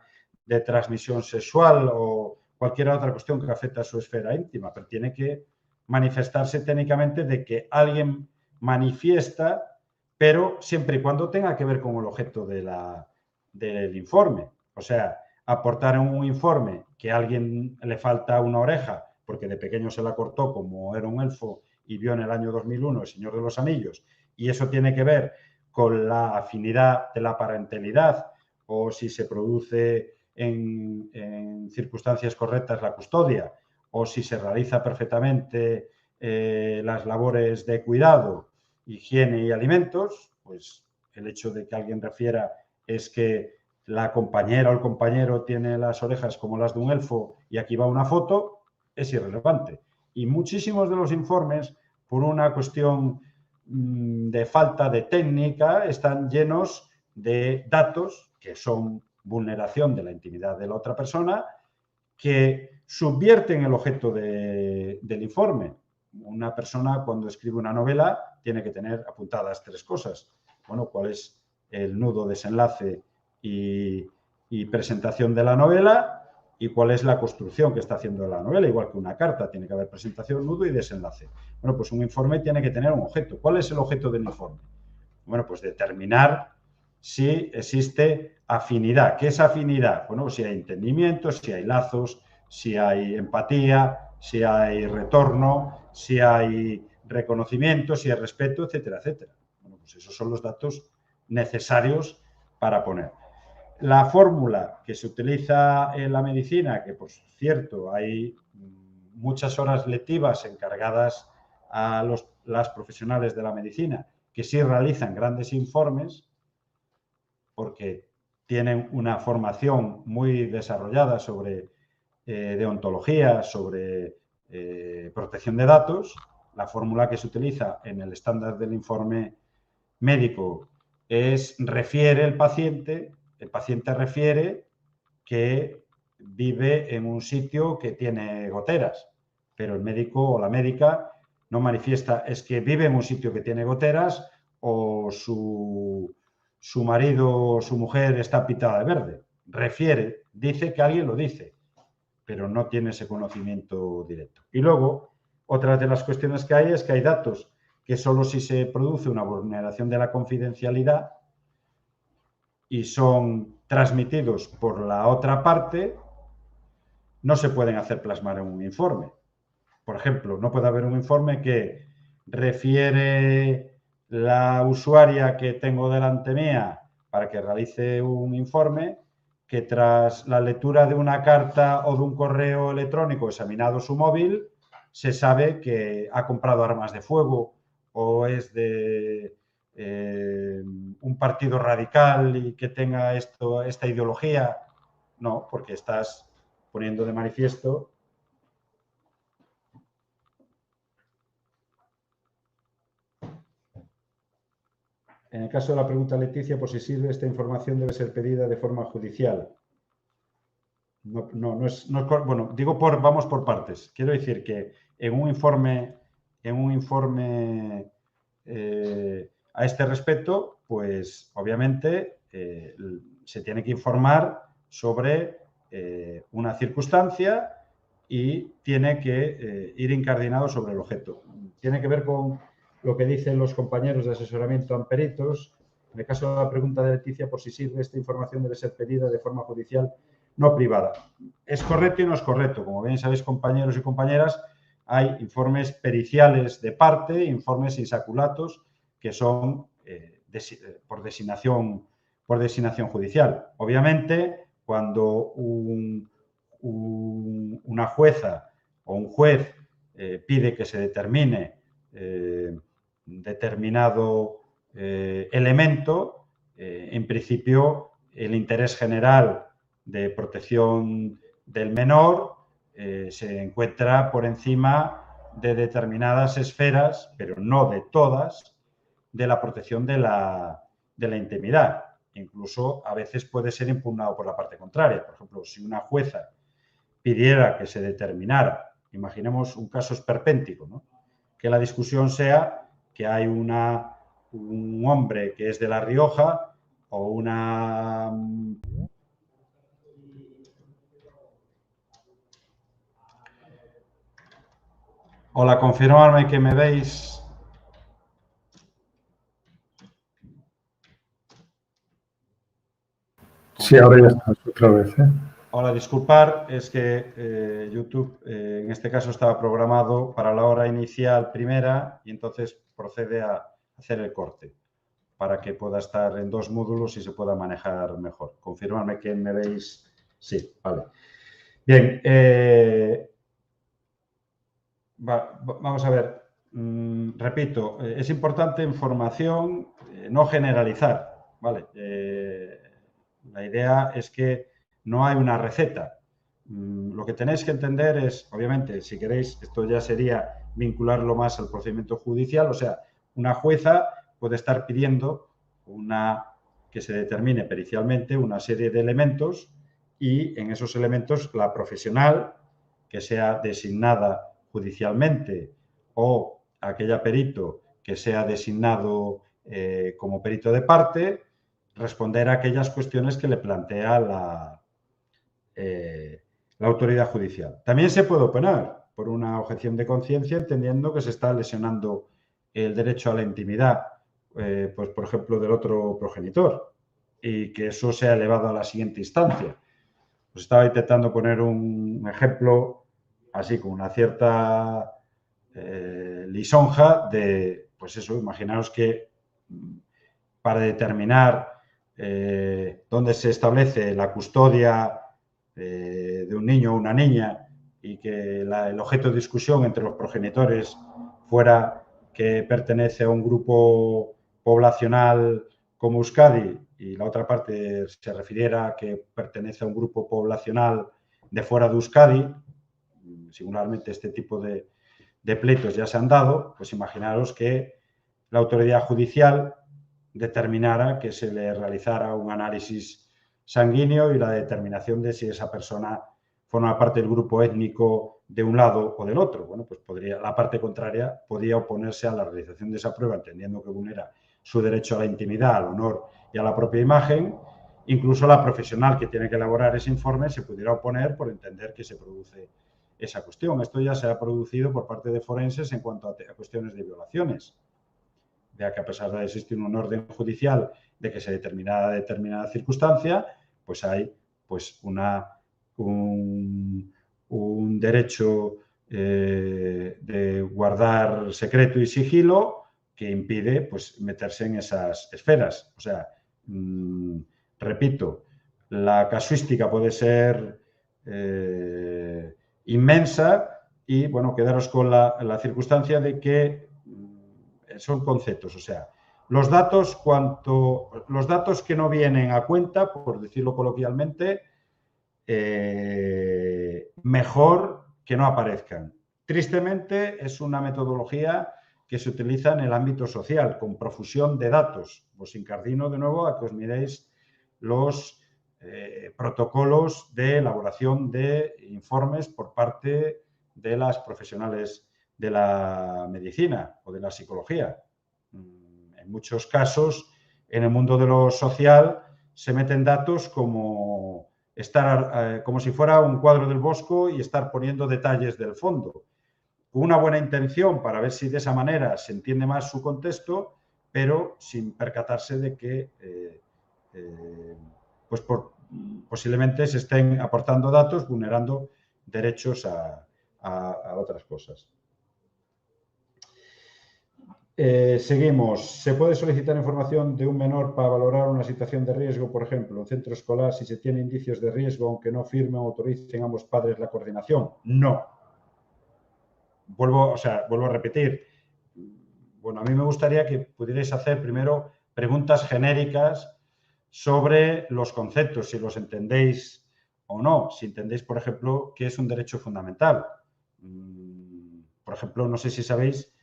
de transmisión sexual o cualquier otra cuestión que afecte a su esfera íntima, pero tiene que manifestarse técnicamente de que alguien manifiesta, pero siempre y cuando tenga que ver con el objeto del informe. O sea, aportar en un informe que a alguien le falta una oreja porque de pequeño se la cortó como era un elfo y vio en el año 2001 El Señor de los Anillos, y eso tiene que ver con la afinidad de la parentalidad o si se produce en circunstancias correctas la custodia o si se realiza perfectamente las labores de cuidado, higiene y alimentos, pues el hecho de que alguien refiera es que la compañera o el compañero tiene las orejas como las de un elfo y aquí va una foto, es irrelevante. Y muchísimos de los informes, por una cuestión de falta de técnica, están llenos de datos que son vulneración de la intimidad de la otra persona, que subvierten el objeto del informe. Una persona cuando escribe una novela tiene que tener apuntadas 3 cosas. Bueno, cuál es el nudo, desenlace y presentación de la novela y cuál es la construcción que está haciendo de la novela. Igual que una carta, tiene que haber presentación, nudo y desenlace. Bueno, pues un informe tiene que tener un objeto. ¿Cuál es el objeto del informe? Bueno, pues determinar si existe afinidad. ¿Qué es afinidad? Bueno, si hay entendimiento, si hay lazos, si hay empatía, si hay retorno, si hay reconocimiento, si hay respeto, etcétera, etcétera. Bueno, pues esos son los datos necesarios para poner. La fórmula que se utiliza en la medicina, que por cierto hay muchas horas lectivas encargadas a las profesionales de la medicina que sí realizan grandes informes porque tienen una formación muy desarrollada sobre deontología, sobre protección de datos. La fórmula que se utiliza en el estándar del informe médico refiere el paciente refiere que vive en un sitio que tiene goteras, pero el médico o la médica no manifiesta es que vive en un sitio que tiene goteras o su marido o su mujer está pintada de verde. Refiere, dice que alguien lo dice, pero no tiene ese conocimiento directo. Y luego, otra de las cuestiones que hay es que hay datos que solo si se produce una vulneración de la confidencialidad y son transmitidos por la otra parte, no se pueden hacer plasmar en un informe. Por ejemplo, no puede haber un informe que refiere la usuaria que tengo delante mía para que realice un informe que tras la lectura de una carta o de un correo electrónico examinado su móvil, se sabe que ha comprado armas de fuego o es de un partido radical y que tenga esta ideología. No, porque estás poniendo de manifiesto. En el caso de la pregunta Leticia, por si sirve, esta información debe ser pedida de forma judicial. No es bueno, digo vamos por partes. Quiero decir que en un informe a este respecto, pues obviamente se tiene que informar sobre una circunstancia y tiene que ir incardinado sobre el objeto. Tiene que ver con lo que dicen los compañeros de asesoramiento a peritos. En el caso de la pregunta de Leticia, por si sirve, esta información debe ser pedida de forma judicial, no privada. Es correcto y no es correcto. Como bien sabéis, compañeros y compañeras, hay informes periciales de parte, informes insaculatos, que son por designación por designación judicial. Obviamente, cuando una jueza o un juez pide que se determine determinado elemento, en principio el interés general de protección del menor se encuentra por encima de determinadas esferas, pero no de todas, de la protección de la intimidad. Incluso a veces puede ser impugnado por la parte contraria. Por ejemplo, si una jueza pidiera que se determinara, imaginemos un caso esperpéntico, ¿no? Que la discusión sea que hay un hombre que es de La Rioja o una... Hola, confirmarme que me veis. Sí, ahora ya estás otra vez. Hola, disculpar, es que YouTube en este caso estaba programado para la hora inicial primera y entonces procede a hacer el corte para que pueda estar en 2 módulos y se pueda manejar mejor. Confirmadme que me veis. Sí, vale. Bien, vamos a ver. Repito, es importante información, no generalizar, ¿vale? La idea es que no hay una receta. Lo que tenéis que entender es, obviamente, si queréis, esto ya sería vincularlo más al procedimiento judicial, o sea, una jueza puede estar pidiendo que se determine pericialmente una serie de elementos y en esos elementos la profesional que sea designada judicialmente o aquella perito que sea designado como perito de parte, responder a aquellas cuestiones que le plantea la autoridad judicial. También se puede oponer por una objeción de conciencia entendiendo que se está lesionando el derecho a la intimidad, pues por ejemplo, del otro progenitor y que eso sea elevado a la siguiente instancia. Pues estaba intentando poner un ejemplo así con una cierta lisonja de, pues eso, imaginaos que para determinar dónde se establece la custodia de un niño o una niña y que el objeto de discusión entre los progenitores fuera que pertenece a un grupo poblacional como Euskadi y la otra parte se refiriera a que pertenece a un grupo poblacional de fuera de Euskadi, singularmente este tipo de pleitos ya se han dado, pues imaginaros que la autoridad judicial determinara que se le realizara un análisis sanguíneo y la determinación de si esa persona forma parte del grupo étnico de un lado o del otro. Bueno, pues la parte contraria podía oponerse a la realización de esa prueba, entendiendo que vulnera su derecho a la intimidad, al honor y a la propia imagen. Incluso la profesional que tiene que elaborar ese informe se pudiera oponer por entender que se produce esa cuestión. Esto ya se ha producido por parte de forenses en cuanto a cuestiones de violaciones. Ya que a pesar de existir un orden judicial de que se determinada circunstancia, pues hay pues un derecho de guardar secreto y sigilo que impide pues meterse en esas esferas. O sea, repito, la casuística puede ser inmensa y, bueno, quedaros con la circunstancia de que son conceptos, o sea, los datos que no vienen a cuenta, por decirlo coloquialmente, mejor que no aparezcan. Tristemente, es una metodología que se utiliza en el ámbito social, con profusión de datos. Os incardino de nuevo a que os miréis los protocolos de elaboración de informes por parte de las profesionales de la medicina o de la psicología. En muchos casos, en el mundo de lo social, se meten datos como como si fuera un cuadro del Bosco y estar poniendo detalles del fondo. Con una buena intención para ver si de esa manera se entiende más su contexto, pero sin percatarse de que pues posiblemente se estén aportando datos vulnerando derechos a otras cosas. Seguimos. ¿Se puede solicitar información de un menor para valorar una situación de riesgo, por ejemplo, en centro escolar, si se tiene indicios de riesgo, aunque no firmen o autoricen ambos padres la coordinación? No. Vuelvo a repetir. Bueno, a mí me gustaría que pudierais hacer primero preguntas genéricas sobre los conceptos, si los entendéis o no. Si entendéis, por ejemplo, qué es un derecho fundamental. Por ejemplo, no sé si sabéis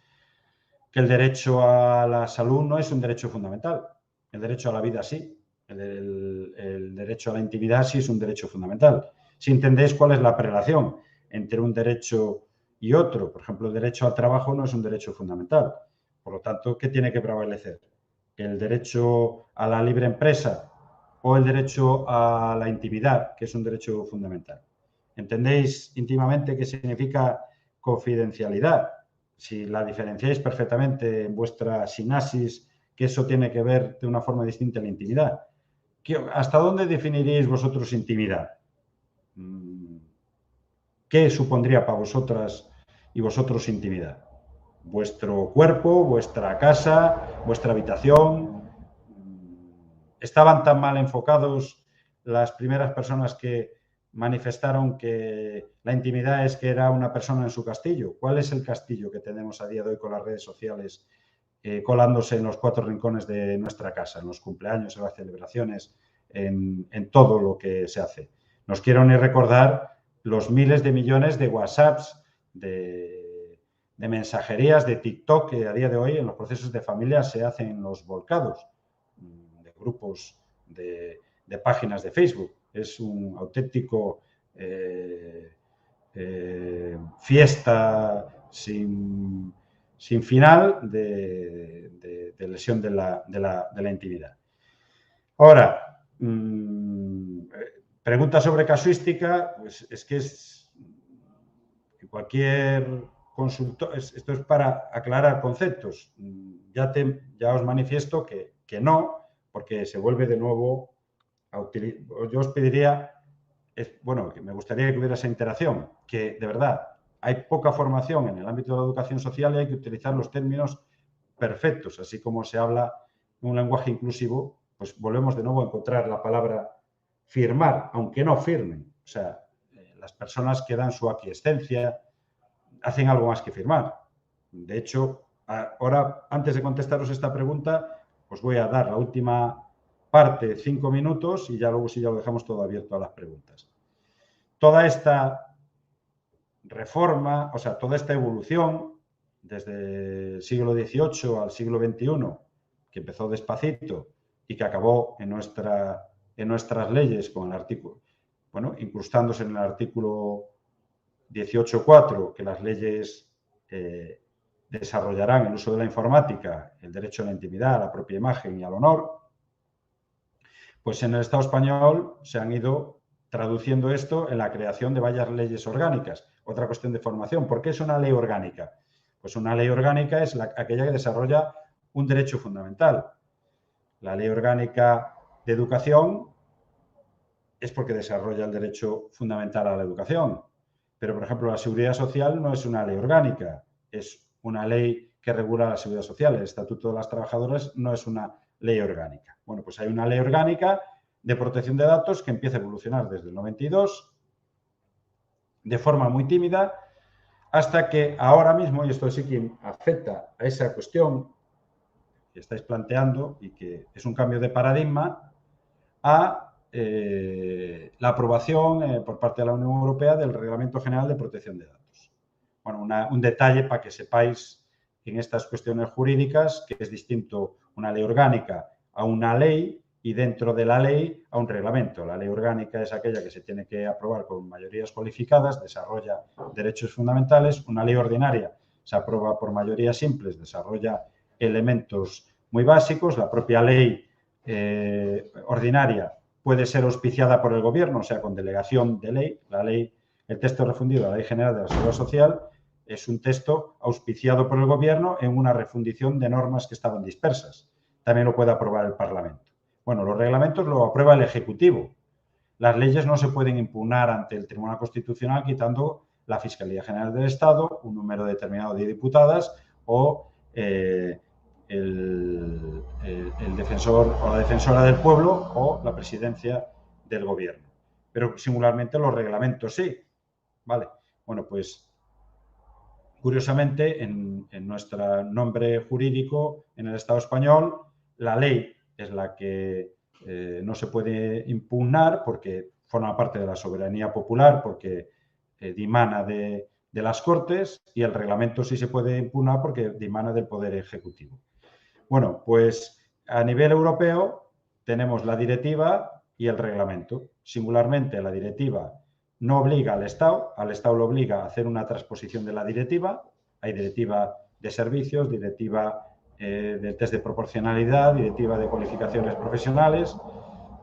que el derecho a la salud no es un derecho fundamental. El derecho a la vida sí. El derecho a la intimidad sí es un derecho fundamental. Si entendéis cuál es la prelación entre un derecho y otro, por ejemplo, el derecho al trabajo no es un derecho fundamental. Por lo tanto, ¿qué tiene que prevalecer? ¿El derecho a la libre empresa o el derecho a la intimidad, que es un derecho fundamental? ¿Entendéis íntimamente qué significa confidencialidad? Si la diferenciáis perfectamente en vuestra sinapsis, que eso tiene que ver de una forma distinta a la intimidad. ¿Hasta dónde definiríais vosotros intimidad? ¿Qué supondría para vosotras y vosotros intimidad? ¿Vuestro cuerpo, vuestra casa, vuestra habitación? ¿Estaban tan mal enfocados las primeras personas que manifestaron que la intimidad es que era una persona en su castillo? ¿Cuál es el castillo que tenemos a día de hoy con las redes sociales colándose en los 4 rincones de nuestra casa, en los cumpleaños, en las celebraciones, en todo lo que se hace? Nos quiero ni recordar los miles de millones de WhatsApps, de mensajerías, de TikTok, que a día de hoy en los procesos de familia se hacen los volcados, de grupos, de páginas de Facebook. Es un auténtico fiesta sin final de lesión de la intimidad. Ahora, pregunta sobre casuística, pues es que cualquier consultor, esto es para aclarar conceptos. Ya os manifiesto que no, porque se vuelve de nuevo a utilizar. Yo os pediría, que me gustaría que hubiera esa interacción, que de verdad hay poca formación en el ámbito de la educación social y hay que utilizar los términos perfectos, así como se habla en un lenguaje inclusivo, pues volvemos de nuevo a encontrar la palabra firmar, aunque no firmen. O sea, las personas que dan su aquiescencia hacen algo más que firmar. De hecho, ahora, antes de contestaros esta pregunta, os voy a dar la última parte, 5 minutos, y ya luego sí ya lo dejamos todo abierto a las preguntas. Toda esta reforma, o sea, toda esta evolución, desde el siglo XVIII al siglo XXI, que empezó despacito y que acabó en nuestras leyes con el artículo, incrustándose en el artículo 18.4, que las leyes desarrollarán el uso de la informática, el derecho a la intimidad, a la propia imagen y al honor, pues en el Estado español se han ido traduciendo esto en la creación de varias leyes orgánicas. Otra cuestión de formación. ¿Por qué es una ley orgánica? Pues una ley orgánica es aquella que desarrolla un derecho fundamental. La ley orgánica de educación es porque desarrolla el derecho fundamental a la educación. Pero, por ejemplo, la seguridad social no es una ley orgánica, es una ley que regula la seguridad social. El Estatuto de las Trabajadoras no es una ley orgánica. Bueno, pues hay una ley orgánica de protección de datos que empieza a evolucionar desde el 92 de forma muy tímida hasta que ahora mismo, y esto sí que afecta a esa cuestión que estáis planteando y que es un cambio de paradigma, a la aprobación por parte de la Unión Europea del Reglamento General de Protección de Datos. Bueno, un detalle para que sepáis en estas cuestiones jurídicas que es distinto una ley orgánica a una ley y dentro de la ley a un reglamento. La ley orgánica es aquella que se tiene que aprobar con mayorías cualificadas, desarrolla derechos fundamentales. Una ley ordinaria se aprueba por mayorías simples, desarrolla elementos muy básicos. La propia ley ordinaria puede ser auspiciada por el gobierno, o sea, con delegación de ley. La ley, el texto refundido de la Ley General de la Seguridad Social es un texto auspiciado por el gobierno en una refundición de normas que estaban dispersas. También lo puede aprobar el Parlamento. Bueno, los reglamentos lo aprueba el Ejecutivo. Las leyes no se pueden impugnar ante el Tribunal Constitucional quitando la Fiscalía General del Estado, un número determinado de diputadas o el defensor o la defensora del pueblo o la presidencia del gobierno. Pero singularmente los reglamentos sí. Vale. Bueno, pues curiosamente en nuestro nombre jurídico en el Estado español, la ley es la que no se puede impugnar porque forma parte de la soberanía popular, porque dimana de las Cortes, y el reglamento sí se puede impugnar porque dimana del Poder Ejecutivo. Bueno, pues a nivel europeo tenemos la directiva y el reglamento. Singularmente, la directiva no obliga al Estado lo obliga a hacer una transposición de la directiva. Hay directiva de servicios, directiva de test de proporcionalidad, directiva de cualificaciones profesionales.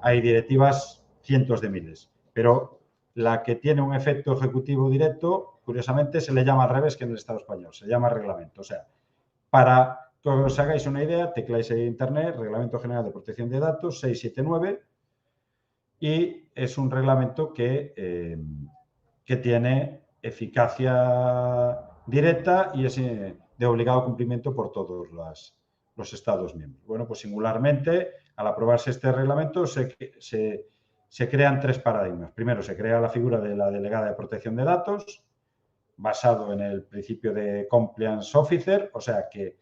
Hay directivas cientos de miles, pero la que tiene un efecto ejecutivo directo, curiosamente, se le llama al revés que en el Estado español, se llama reglamento. O sea, para que os hagáis una idea, tecláis en Internet, Reglamento General de Protección de Datos 679, y es un reglamento que tiene eficacia directa y es de obligado cumplimiento por todos los Estados miembros. Bueno, pues singularmente, al aprobarse este reglamento, se crean tres paradigmas. Primero, se crea la figura de la delegada de protección de datos, basado en el principio de compliance officer, o sea que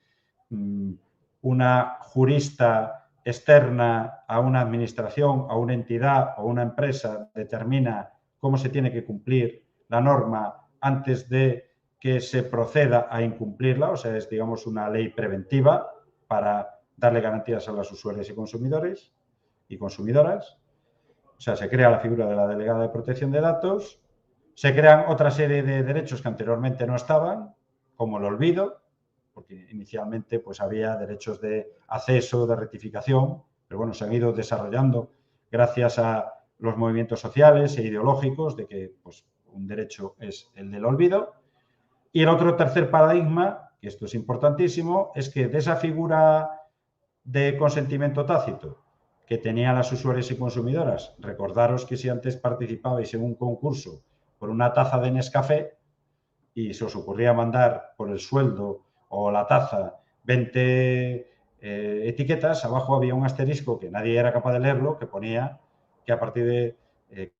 una jurista externa a una administración, a una entidad o una empresa determina cómo se tiene que cumplir la norma antes de que se proceda a incumplirla, o sea, es, digamos, una ley preventiva para darle garantías a los usuarios y consumidores y consumidoras. O sea, se crea la figura de la delegada de protección de datos, se crean otra serie de derechos que anteriormente no estaban, como el olvido, porque inicialmente pues había derechos de acceso, de rectificación, pero bueno, se han ido desarrollando gracias a los movimientos sociales e ideológicos de que pues, un derecho es el del olvido. Y el otro tercer paradigma, que esto es importantísimo, es que de esa figura de consentimiento tácito que tenían las usuarias y consumidoras, recordaros que si antes participabais en un concurso por una taza de Nescafé y se os ocurría mandar por el sueldo o la taza 20 etiquetas, abajo había un asterisco que nadie era capaz de leerlo, que ponía que a partir de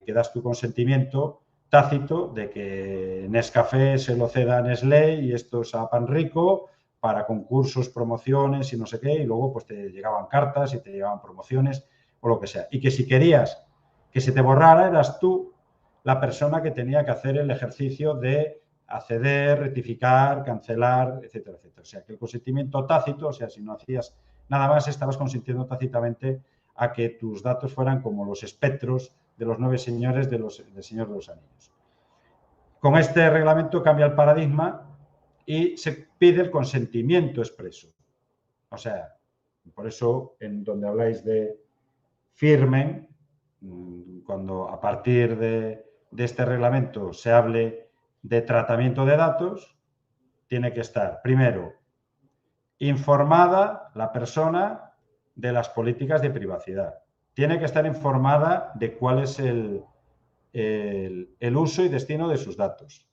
que das tu consentimiento tácito de que Nescafé se lo ceda a Nestlé y esto es a Pan Rico para concursos, promociones y no sé qué, y luego pues te llegaban cartas y te llegaban promociones o lo que sea. Y que si querías que se te borrara, eras tú la persona que tenía que hacer el ejercicio de acceder, rectificar, cancelar, etcétera, etcétera. O sea, que el consentimiento tácito, o sea, si no hacías nada más, estabas consintiendo tácitamente a que tus datos fueran como los espectros de los 9 señores del Señor de los Anillos. Con este reglamento cambia el paradigma y se pide el consentimiento expreso. O sea, por eso en donde habláis de firmen, cuando a partir de este reglamento se hable de tratamiento de datos, tiene que estar, primero, informada la persona de las políticas de privacidad. Tiene que estar informada de cuál es el uso y destino de sus datos.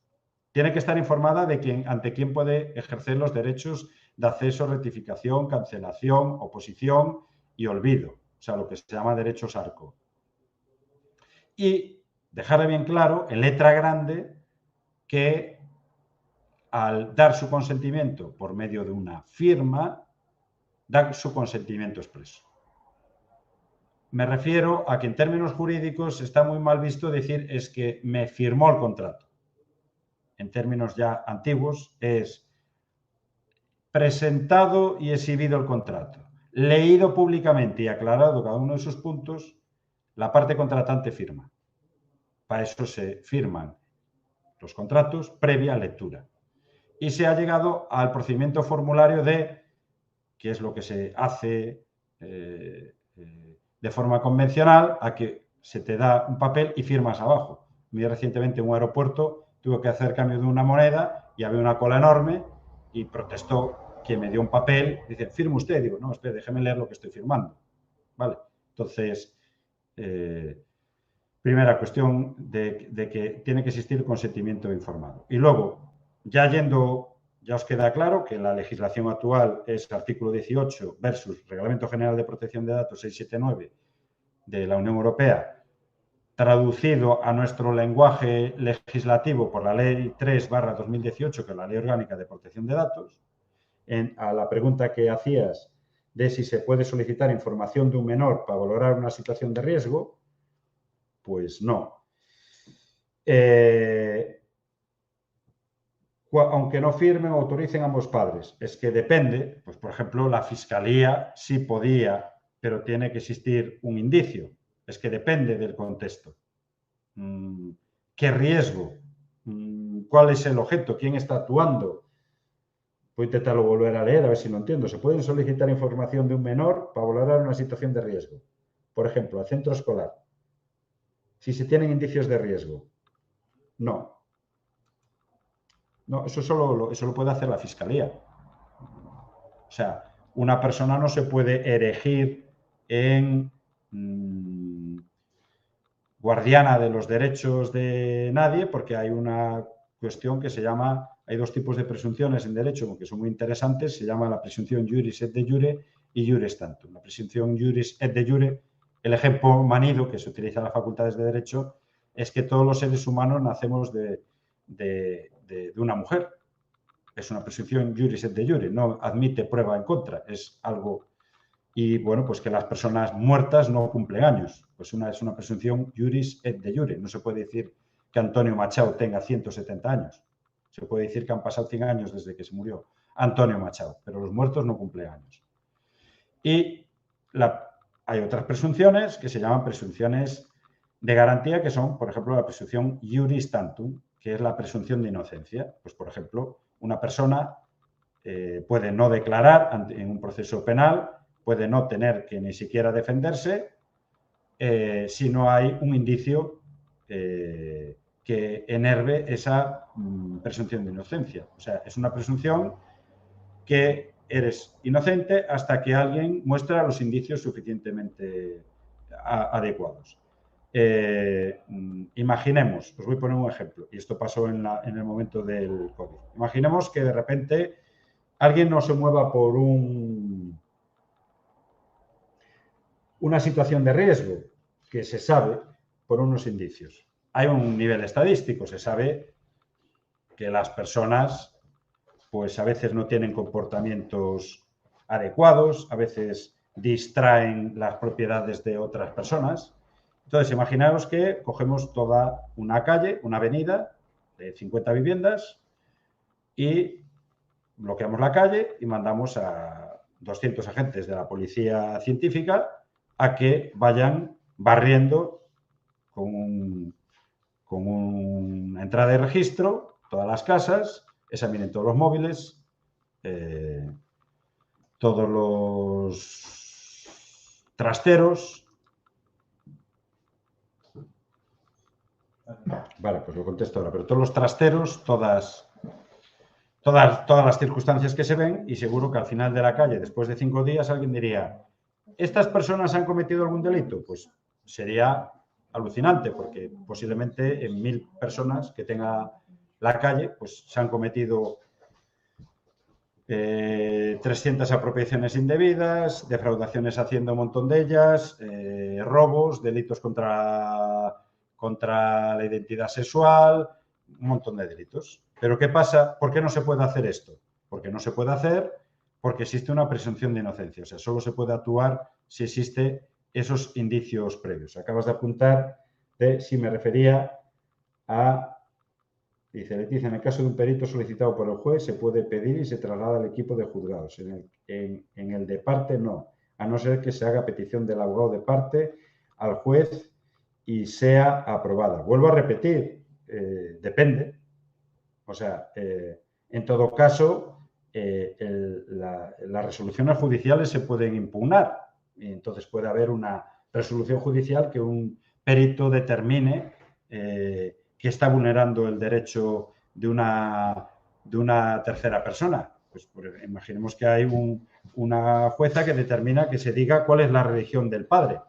Tiene que estar informada de ante quién puede ejercer los derechos de acceso, rectificación, cancelación, oposición y olvido. O sea, lo que se llama derechos ARCO. Y dejar bien claro, en letra grande, que al dar su consentimiento por medio de una firma, da su consentimiento expreso. Me refiero a que en términos jurídicos está muy mal visto decir es que me firmó el contrato. En términos ya antiguos es presentado y exhibido el contrato, leído públicamente y aclarado cada uno de sus puntos, la parte contratante firma. Para eso se firman los contratos previa lectura. Y se ha llegado al procedimiento formulario de, que es lo que se hace de forma convencional, a que se te da un papel y firmas abajo. Muy recientemente en un aeropuerto tuve que hacer cambio de una moneda y había una cola enorme y protestó quien me dio un papel. Dice, ¿firma usted? Digo, no, espere, déjeme leer lo que estoy firmando. ¿Vale? Entonces, primera cuestión de que tiene que existir consentimiento informado. Y luego, ya yendo ya os queda claro que la legislación actual es artículo 18 versus Reglamento General de Protección de Datos 679 de la Unión Europea, traducido a nuestro lenguaje legislativo por la Ley 3/2018, que es la Ley Orgánica de Protección de Datos. A la pregunta que hacías de si se puede solicitar información de un menor para valorar una situación de riesgo, pues no. Aunque no firmen o autoricen ambos padres. Es que depende, pues por ejemplo, la Fiscalía sí podía, pero tiene que existir un indicio. Es que depende del contexto. ¿Qué riesgo? ¿Cuál es el objeto? ¿Quién está actuando? Voy a intentarlo volver a leer, a ver si lo entiendo. Se pueden solicitar información de un menor para valorar una situación de riesgo. Por ejemplo, al centro escolar. Si se tienen indicios de riesgo. No. No, eso lo puede hacer la Fiscalía. O sea, una persona no se puede erigir en guardiana de los derechos de nadie, porque hay una cuestión que se llama, hay dos tipos de presunciones en derecho que son muy interesantes, se llama la presunción juris et de jure y juris tantum. La presunción juris et de jure, el ejemplo manido que se utiliza en las facultades de derecho, es que todos los seres humanos nacemos de una mujer. Es una presunción juris et de jure, no admite prueba en contra, es algo. Y bueno, pues que las personas muertas no cumplen años. Pues es una presunción juris et de jure. No se puede decir que Antonio Machado tenga 170 años. Se puede decir que han pasado 100 años desde que se murió Antonio Machado, pero los muertos no cumplen años. Y hay otras presunciones que se llaman presunciones de garantía, que son, por ejemplo, la presunción juris tantum, que es la presunción de inocencia. Pues, por ejemplo, una persona puede no declarar en un proceso penal, puede no tener que ni siquiera defenderse si no hay un indicio que enerve esa presunción de inocencia. O sea, es una presunción que eres inocente hasta que alguien muestra los indicios suficientemente adecuados. Imaginemos, os voy a poner un ejemplo, y esto pasó en el momento del COVID. Imaginemos que de repente alguien no se mueva por una situación de riesgo que se sabe por unos indicios. Hay un nivel estadístico, se sabe que las personas pues a veces no tienen comportamientos adecuados, a veces distraen las propiedades de otras personas. Entonces, imaginaos que cogemos toda una calle, una avenida de 50 viviendas y bloqueamos la calle y mandamos a 200 agentes de la policía científica a que vayan barriendo con una entrada de registro todas las casas, examinen todos los móviles, todos los trasteros. Vale, pues lo contesto ahora, pero todos los trasteros, todas las circunstancias que se ven, y seguro que al final de la calle, después de 5 días, alguien diría, ¿estas personas han cometido algún delito? Pues sería alucinante, porque posiblemente en 1000 personas que tenga la calle, pues se han cometido 300 apropiaciones indebidas, defraudaciones haciendo un montón de ellas, robos, delitos contra la identidad sexual, un montón de delitos. Pero ¿qué pasa? ¿Por qué no se puede hacer esto? Porque no se puede hacer porque existe una presunción de inocencia. O sea, solo se puede actuar si existe esos indicios previos. Acabas de apuntar de si me refería a, dice Leticia, en el caso de un perito solicitado por el juez se puede pedir y se traslada al equipo de juzgados. En el de parte no, a no ser que se haga petición del abogado de parte al juez y sea aprobada. Vuelvo a repetir, depende. O sea, en todo caso, las resoluciones judiciales se pueden impugnar. Y entonces puede haber una resolución judicial que un perito determine que está vulnerando el derecho de una tercera persona. Pues imaginemos que hay una jueza que determina que se diga cuál es la religión del padre.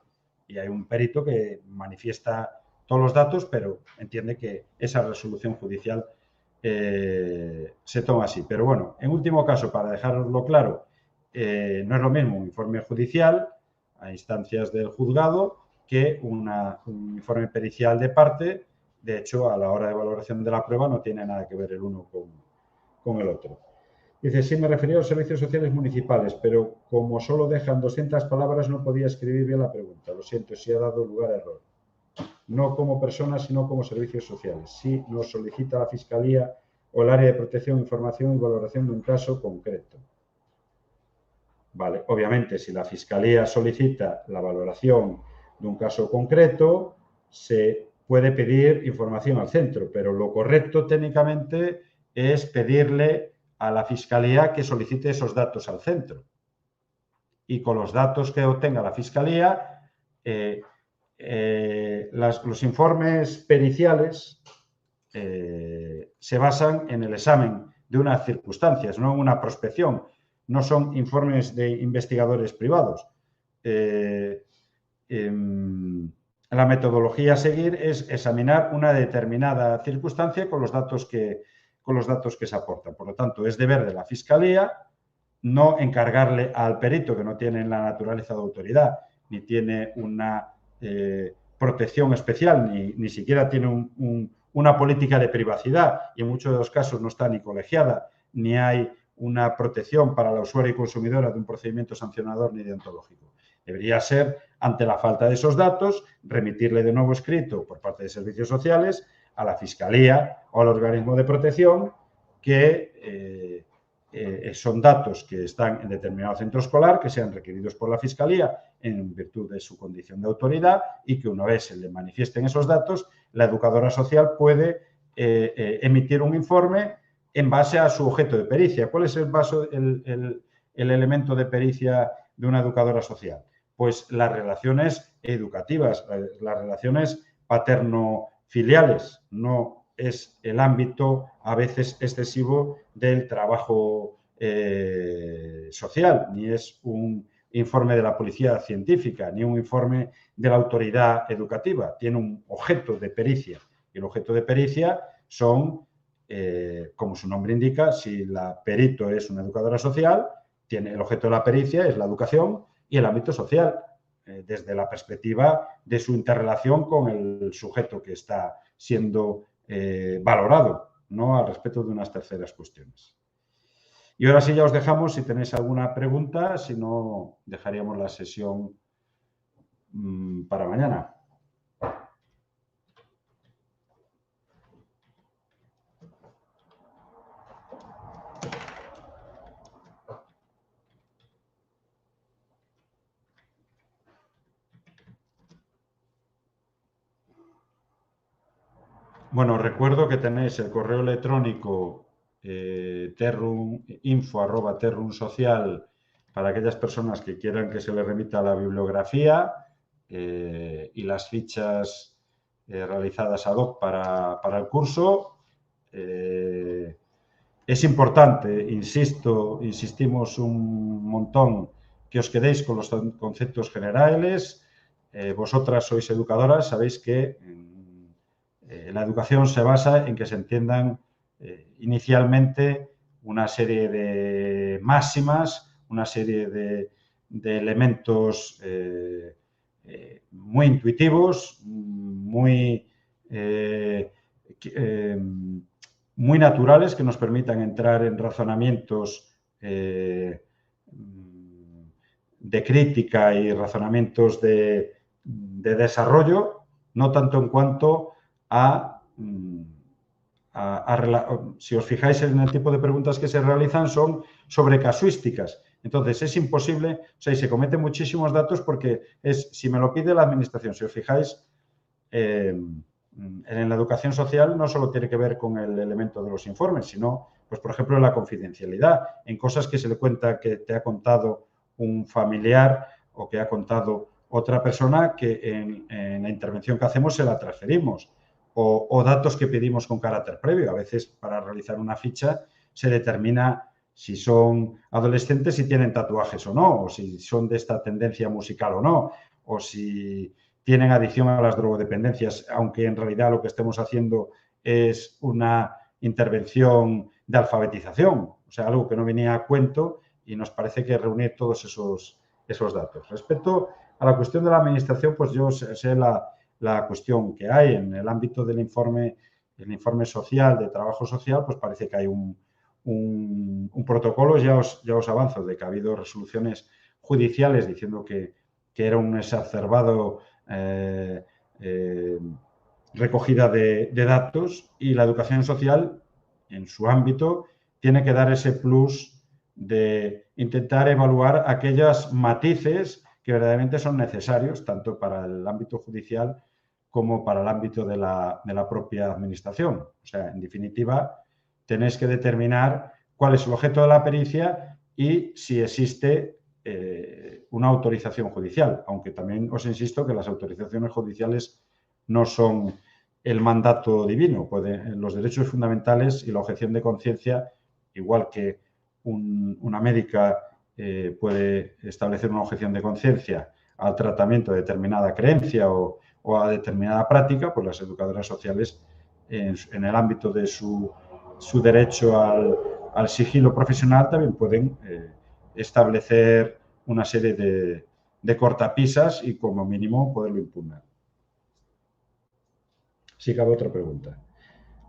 Y hay un perito que manifiesta todos los datos, pero entiende que esa resolución judicial se toma así. Pero bueno, en último caso, para dejarlo claro, no es lo mismo un informe judicial a instancias del juzgado que un informe pericial de parte. De hecho, a la hora de valoración de la prueba no tiene nada que ver el uno con el otro. Dice, sí me refería a los servicios sociales municipales, pero como solo dejan 200 palabras no podía escribir bien la pregunta. Lo siento si ha dado lugar a error. No como personas, sino como servicios sociales. Sí nos solicita la Fiscalía o el área de protección, información y valoración de un caso concreto. Vale, obviamente, si la Fiscalía solicita la valoración de un caso concreto, se puede pedir información al centro, pero lo correcto técnicamente es pedirle a la Fiscalía que solicite esos datos al centro. Y con los datos que obtenga la Fiscalía, los informes periciales se basan en el examen de unas circunstancias, no en una prospección. No son informes de investigadores privados. La metodología a seguir es examinar una determinada circunstancia con los datos que se aportan. Por lo tanto, es deber de la Fiscalía no encargarle al perito, que no tiene la naturaleza de autoridad, ni tiene una protección especial, ni siquiera tiene una política de privacidad, y en muchos de los casos no está ni colegiada, ni hay una protección para la usuaria y consumidora de un procedimiento sancionador ni deontológico. Debería ser, ante la falta de esos datos, remitirle de nuevo escrito por parte de servicios sociales a la Fiscalía o al organismo de protección que son datos que están en determinado centro escolar, que sean requeridos por la Fiscalía en virtud de su condición de autoridad y que una vez se le manifiesten esos datos, la educadora social puede emitir un informe en base a su objeto de pericia. ¿Cuál es el elemento de pericia de una educadora social? Pues las relaciones educativas, las relaciones paterno-filiales. No es el ámbito a veces excesivo del trabajo social, ni es un informe de la policía científica, ni un informe de la autoridad educativa. Tiene un objeto de pericia. Y el objeto de pericia son, como su nombre indica, si la perito es una educadora social, tiene el objeto de la pericia es la educación y el ámbito social, desde la perspectiva de su interrelación con el sujeto que está siendo valorado, no al respecto de unas terceras cuestiones. Y ahora sí ya os dejamos, si tenéis alguna pregunta, si no, dejaríamos la sesión para mañana. Bueno, recuerdo que tenéis el correo electrónico info@terrunsocial para aquellas personas que quieran que se les remita la bibliografía y las fichas realizadas ad hoc para el curso. Es importante, insistimos un montón, que os quedéis con los conceptos generales. Vosotras sois educadoras, sabéis que la educación se basa en que se entiendan inicialmente una serie de máximas, una serie de elementos muy intuitivos, muy naturales, que nos permitan entrar en razonamientos de crítica y razonamientos de desarrollo, no tanto en cuanto si os fijáis en el tipo de preguntas que se realizan, son sobre casuísticas. Entonces, es imposible, o sea, y se cometen muchísimos datos porque si me lo pide la administración, si os fijáis, en la educación social no solo tiene que ver con el elemento de los informes, sino, pues, por ejemplo, en la confidencialidad, en cosas que se le cuenta que te ha contado un familiar o que ha contado otra persona que en la intervención que hacemos se la transferimos. O datos que pedimos con carácter previo. A veces, para realizar una ficha, se determina si son adolescentes, si tienen tatuajes o no, o si son de esta tendencia musical o no, o si tienen adicción a las drogodependencias, aunque en realidad lo que estemos haciendo es una intervención de alfabetización, o sea, algo que no venía a cuento y nos parece que reunir todos esos datos. Respecto a la cuestión de la administración, pues yo sé la cuestión que hay en el ámbito del informe social, de trabajo social, pues parece que hay un protocolo, ya os avanzo, de que ha habido resoluciones judiciales diciendo que era un exacerbado recogida de datos, y la educación social, en su ámbito, tiene que dar ese plus de intentar evaluar aquellos matices que verdaderamente son necesarios, tanto para el ámbito judicial como para el ámbito de la propia administración. O sea, en definitiva, tenéis que determinar cuál es el objeto de la pericia y si existe una autorización judicial, aunque también os insisto que las autorizaciones judiciales no son el mandato divino. Los derechos fundamentales y la objeción de conciencia, igual que una médica puede establecer una objeción de conciencia al tratamiento de determinada creencia o a determinada práctica, pues las educadoras sociales, en el ámbito de su derecho al sigilo profesional, también pueden establecer una serie de cortapisas y, como mínimo, poderlo impugnar. Sí, cabe otra pregunta.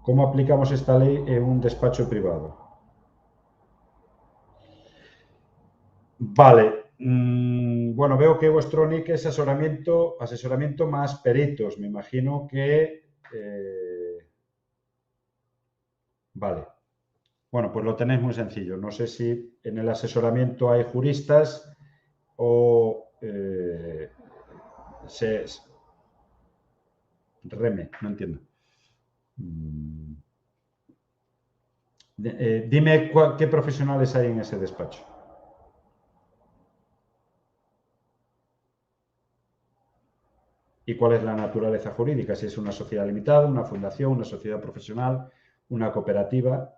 ¿Cómo aplicamos esta ley en un despacho privado? Vale. Bueno, veo que vuestro nick es asesoramiento más peritos. Me imagino que... Vale. Bueno, pues lo tenéis muy sencillo. No sé si en el asesoramiento hay juristas o... Reme, no entiendo. Dime qué profesionales hay en ese despacho. ¿Y cuál es la naturaleza jurídica? Si es una sociedad limitada, una fundación, una sociedad profesional, una cooperativa.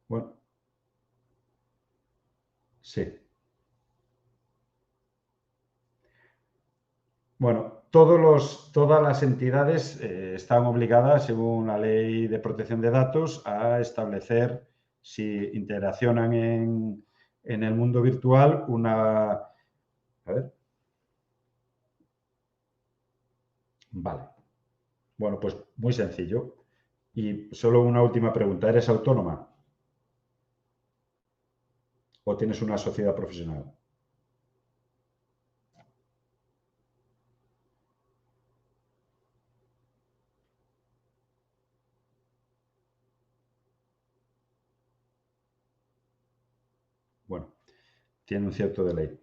Bueno, sí. Bueno, todas las entidades están obligadas, según la Ley de Protección de Datos, a establecer, si interaccionan en el mundo virtual, una... A ver. Vale. Bueno, pues muy sencillo. Y solo una última pregunta. ¿Eres autónoma? ¿O tienes una sociedad profesional? Bueno, tiene un cierto delay.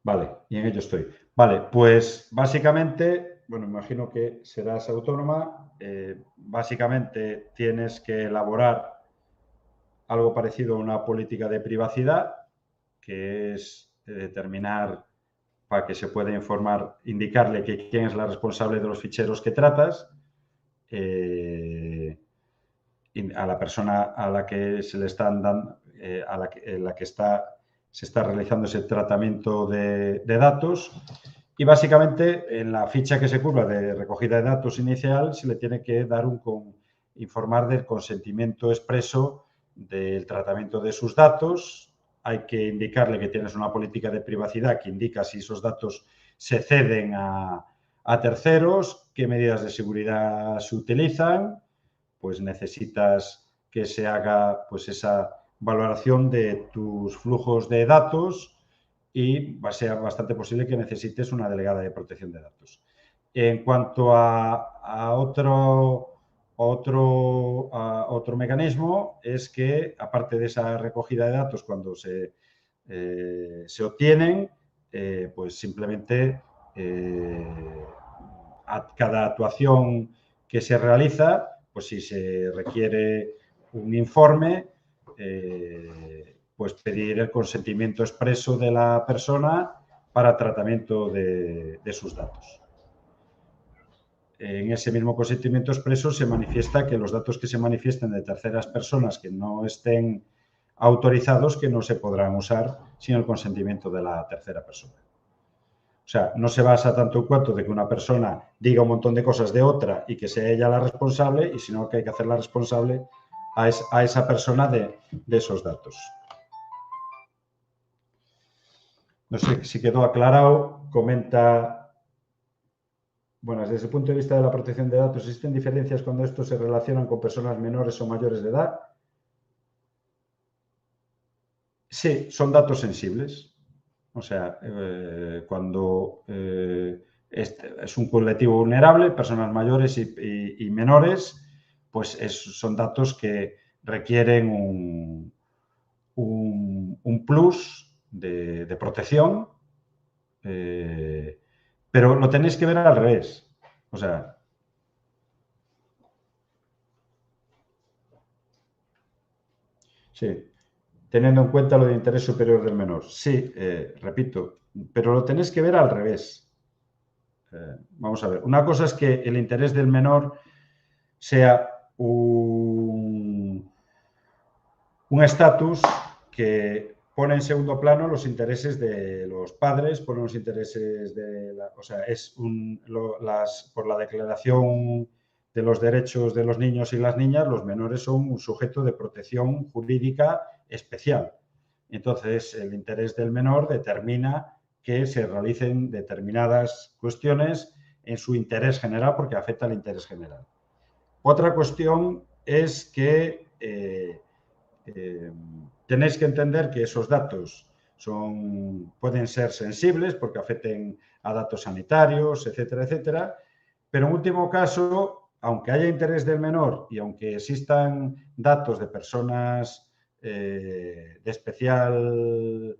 Vale, y en ello estoy. Vale, pues básicamente, bueno, imagino que serás autónoma. Básicamente tienes que elaborar algo parecido a una política de privacidad, que es determinar, para que se pueda informar, indicarle que quién es la responsable de los ficheros que tratas, a la persona a la que se le están dando, se está realizando ese tratamiento de datos, y básicamente en la ficha que se curva de recogida de datos inicial se le tiene que dar informar del consentimiento expreso del tratamiento de sus datos. Hay que indicarle que tienes una política de privacidad que indica si esos datos se ceden a terceros, qué medidas de seguridad se utilizan. Pues necesitas que se haga pues esa valoración de tus flujos de datos, y va a ser bastante posible que necesites una delegada de protección de datos. En cuanto a otro mecanismo, es que, aparte de esa recogida de datos, cuando se obtienen, pues simplemente a cada actuación que se realiza, pues si se requiere un informe, pues pedir el consentimiento expreso de la persona para tratamiento de sus datos. En ese mismo consentimiento expreso se manifiesta que los datos que se manifiesten de terceras personas que no estén autorizados, que no se podrán usar sin el consentimiento de la tercera persona. O sea, no se basa tanto en cuanto de que una persona diga un montón de cosas de otra y que sea ella la responsable, y sino que hay que hacerla responsable a esa persona de esos datos. No sé si quedó aclarado. Comenta, bueno, desde el punto de vista de la protección de datos, ¿existen diferencias cuando estos se relacionan con personas menores o mayores de edad? Sí, son datos sensibles. O sea, cuando es un colectivo vulnerable, personas mayores y menores, pues son datos que requieren un plus de protección, pero lo tenéis que ver al revés. O sea, sí, teniendo en cuenta lo de interés superior del menor. Sí, repito, pero lo tenéis que ver al revés. Vamos a ver, una cosa es que el interés del menor sea un estatus que pone en segundo plano los intereses de los padres, pone los intereses de o sea, es por la Declaración de los Derechos de los Niños y las Niñas, los menores son un sujeto de protección jurídica especial. Entonces, el interés del menor determina que se realicen determinadas cuestiones en su interés general porque afecta al interés general. Otra cuestión es que tenéis que entender que esos datos pueden ser sensibles porque afecten a datos sanitarios, etcétera, etcétera, pero en último caso, aunque haya interés del menor y aunque existan datos de personas de especial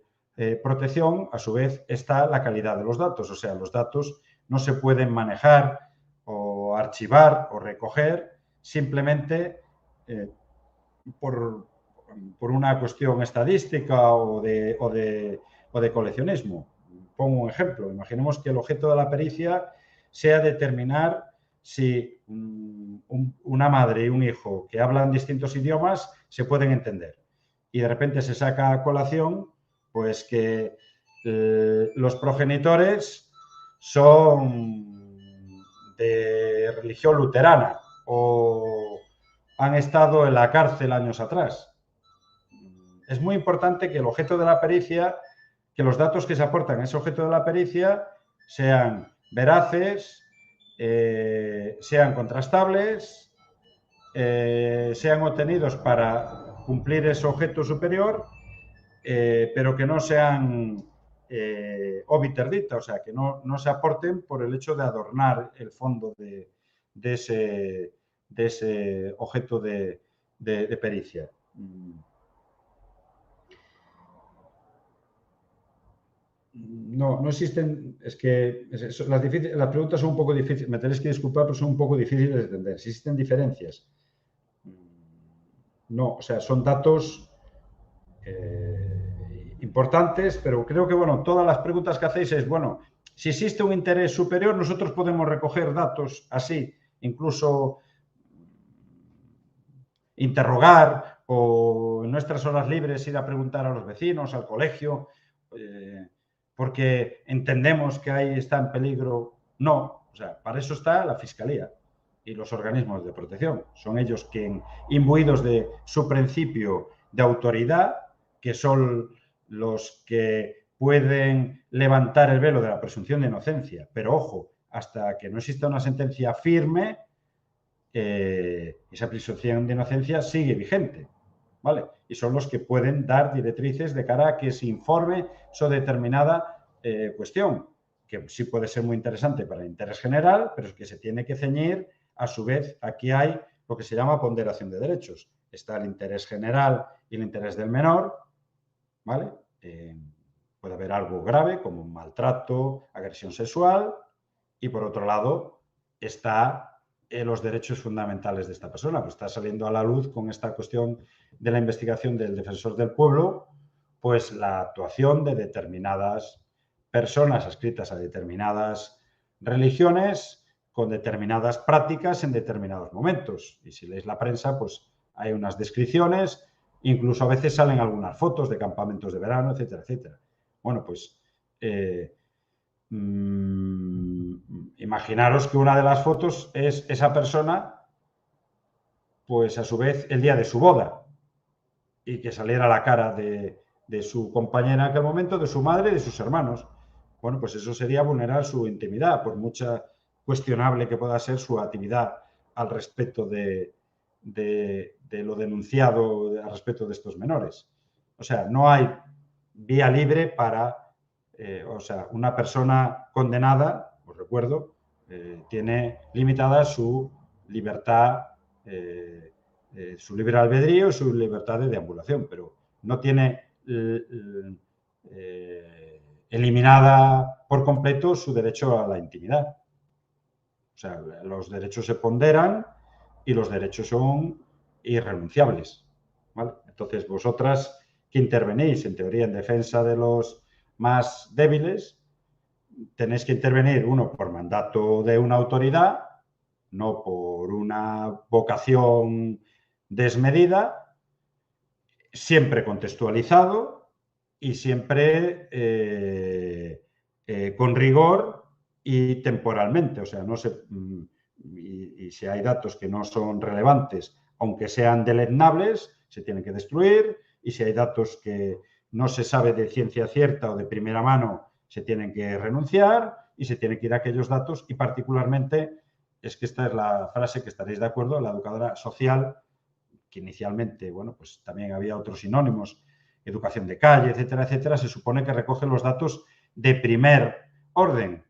protección, a su vez está la calidad de los datos. O sea, los datos no se pueden manejar o archivar o recoger simplemente por una cuestión estadística o de coleccionismo. Pongo un ejemplo. Imaginemos que el objeto de la pericia sea determinar si una madre y un hijo que hablan distintos idiomas se pueden entender. Y de repente se saca a colación pues que los progenitores son de religión luterana o han estado en la cárcel años atrás. Es muy importante que el objeto de la pericia, que los datos que se aportan a ese objeto de la pericia sean veraces, sean contrastables, sean obtenidos para cumplir ese objeto superior, pero que no sean obiter dicta, o sea, que no se aporten por el hecho de adornar el fondo de ese objeto de pericia. No existen, es que las preguntas son un poco difíciles, me tenéis que disculpar, pero son un poco difíciles de entender. ¿Existen diferencias? No, o sea, son datos importantes, pero creo que, bueno, todas las preguntas que hacéis es, bueno, si existe un interés superior, nosotros podemos recoger datos así, incluso interrogar o en nuestras horas libres ir a preguntar a los vecinos, al colegio, porque entendemos que ahí está en peligro. No, o sea, para eso está la Fiscalía y los organismos de protección. Son ellos quienes, imbuidos de su principio de autoridad, que son los que pueden levantar el velo de la presunción de inocencia. Pero ojo, hasta que no exista una sentencia firme, esa presunción de inocencia sigue vigente, ¿vale? Y son los que pueden dar directrices de cara a que se informe sobre determinada cuestión, que sí puede ser muy interesante para el interés general, pero es que se tiene que ceñir. A su vez, aquí hay lo que se llama ponderación de derechos. Está el interés general y el interés del menor, ¿vale? Puede haber algo grave como un maltrato, agresión sexual, y por otro lado está los derechos fundamentales de esta persona. Pues está saliendo a la luz con esta cuestión de la investigación del Defensor del Pueblo, pues la actuación de determinadas personas adscritas a determinadas religiones con determinadas prácticas en determinados momentos. Y si leéis la prensa, pues hay unas descripciones, incluso a veces salen algunas fotos de campamentos de verano, etcétera, etcétera. Bueno, pues imaginaros que una de las fotos es esa persona, pues a su vez el día de su boda, y que saliera la cara de su compañera en aquel momento, de su madre y de sus hermanos. Bueno, pues eso sería vulnerar su intimidad, por mucha cuestionable que pueda ser su actividad al respecto de lo denunciado al respecto de estos menores. O sea, no hay vía libre para, o sea, una persona condenada, os recuerdo, tiene limitada su libertad, su libre albedrío y su libertad de deambulación, pero no tiene eliminada por completo su derecho a la intimidad. O sea, los derechos se ponderan y los derechos son irrenunciables, ¿vale? Entonces, vosotras que intervenís, en teoría, en defensa de los más débiles, tenéis que intervenir, uno, por mandato de una autoridad, no por una vocación desmedida, siempre contextualizado y siempre con rigor y temporalmente. O sea, no se, y si hay datos que no son relevantes, aunque sean deleznables, se tienen que destruir, y si hay datos que no se sabe de ciencia cierta o de primera mano, se tienen que renunciar y se tienen que ir a aquellos datos, y particularmente, es que esta es la frase que estaréis de acuerdo, la educadora social, que inicialmente, bueno, pues también había otros sinónimos, educación de calle, etcétera, etcétera, se supone que recoge los datos de primer orden,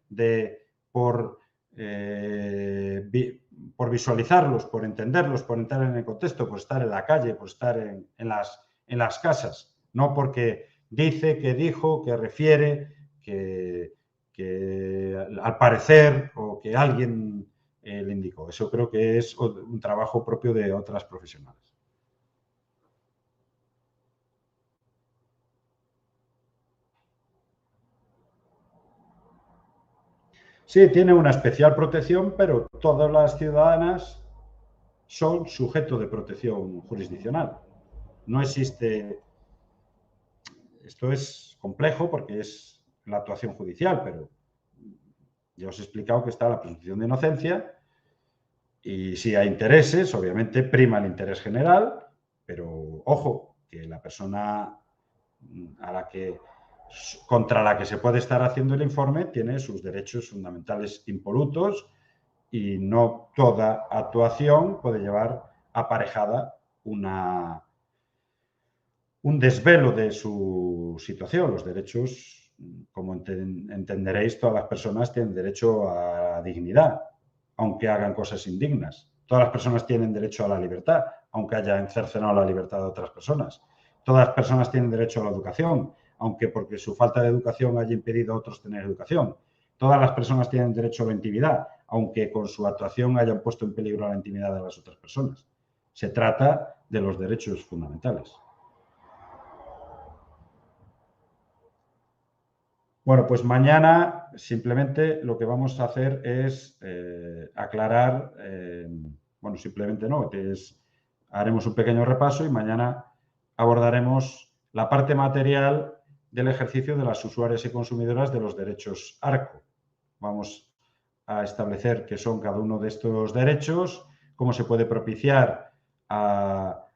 por visualizarlos, por entenderlos, por entrar en el contexto, por estar en la calle, por estar en las casas, no porque dice, que dijo, que refiere, que al parecer o que alguien le indicó. Eso creo que es un trabajo propio de otras profesionales. Sí, tiene una especial protección, pero todas las ciudadanas son sujeto de protección jurisdiccional. No existe... Esto es complejo porque es la actuación judicial, pero ya os he explicado que está la presunción de inocencia y si hay intereses, obviamente prima el interés general, pero ojo, que la persona contra la que se puede estar haciendo el informe tiene sus derechos fundamentales impolutos, y no toda actuación puede llevar aparejada un desvelo de su situación. Los derechos, como entenderéis, todas las personas tienen derecho a dignidad, aunque hagan cosas indignas. Todas las personas tienen derecho a la libertad, aunque hayan cercenado la libertad de otras personas. Todas las personas tienen derecho a la educación, aunque porque su falta de educación haya impedido a otros tener educación. Todas las personas tienen derecho a la intimidad, aunque con su actuación hayan puesto en peligro la intimidad de las otras personas. Se trata de los derechos fundamentales. Bueno, pues mañana simplemente lo que vamos a hacer es aclarar, bueno, simplemente no, haremos un pequeño repaso y mañana abordaremos la parte material del ejercicio de las usuarias y consumidoras de los derechos ARCO. Vamos a establecer qué son cada uno de estos derechos, cómo se puede propiciar a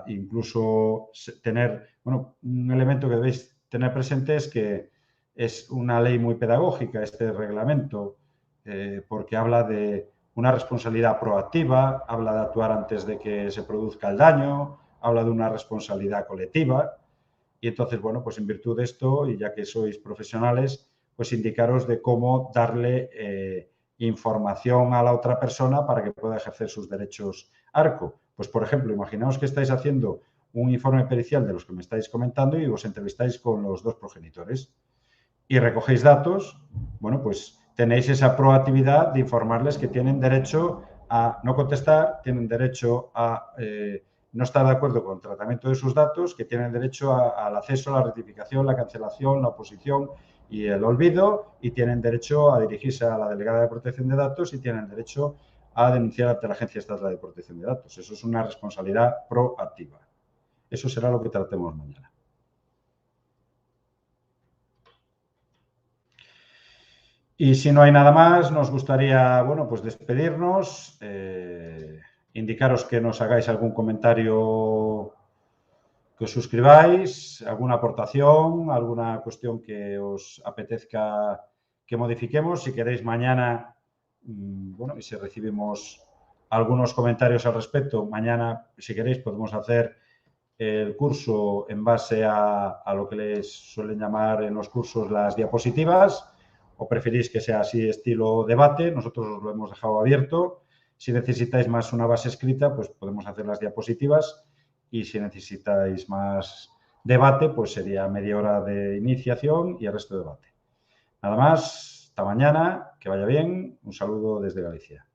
incluso tener, bueno, un elemento que debéis tener presente es que es una ley muy pedagógica este reglamento, porque habla de una responsabilidad proactiva, habla de actuar antes de que se produzca el daño, habla de una responsabilidad colectiva. Y entonces, bueno, pues en virtud de esto, y ya que sois profesionales, pues indicaros de cómo darle información a la otra persona para que pueda ejercer sus derechos ARCO. Pues, por ejemplo, imaginaos que estáis haciendo un informe pericial de los que me estáis comentando y os entrevistáis con los dos progenitores y recogéis datos, bueno, pues tenéis esa proactividad de informarles que tienen derecho a no contestar, tienen derecho a no estar de acuerdo con el tratamiento de sus datos, que tienen derecho al acceso, a la rectificación, la cancelación, la oposición y el olvido, y tienen derecho a dirigirse a la delegada de protección de datos y tienen derecho a denunciar ante la Agencia Estatal de Protección de Datos. Eso es una responsabilidad proactiva. Eso será lo que tratemos mañana. Y si no hay nada más, nos gustaría, bueno, pues despedirnos, indicaros que nos hagáis algún comentario, que os suscribáis, alguna aportación, alguna cuestión que os apetezca que modifiquemos. Si queréis mañana, bueno, y si recibimos algunos comentarios al respecto, mañana, si queréis, podemos hacer el curso en base a lo que les suelen llamar en los cursos las diapositivas, o preferís que sea así estilo debate, nosotros os lo hemos dejado abierto. Si necesitáis más una base escrita, pues podemos hacer las diapositivas, y si necesitáis más debate, pues sería media hora de iniciación y el resto de debate. Nada más, hasta mañana, que vaya bien, un saludo desde Galicia.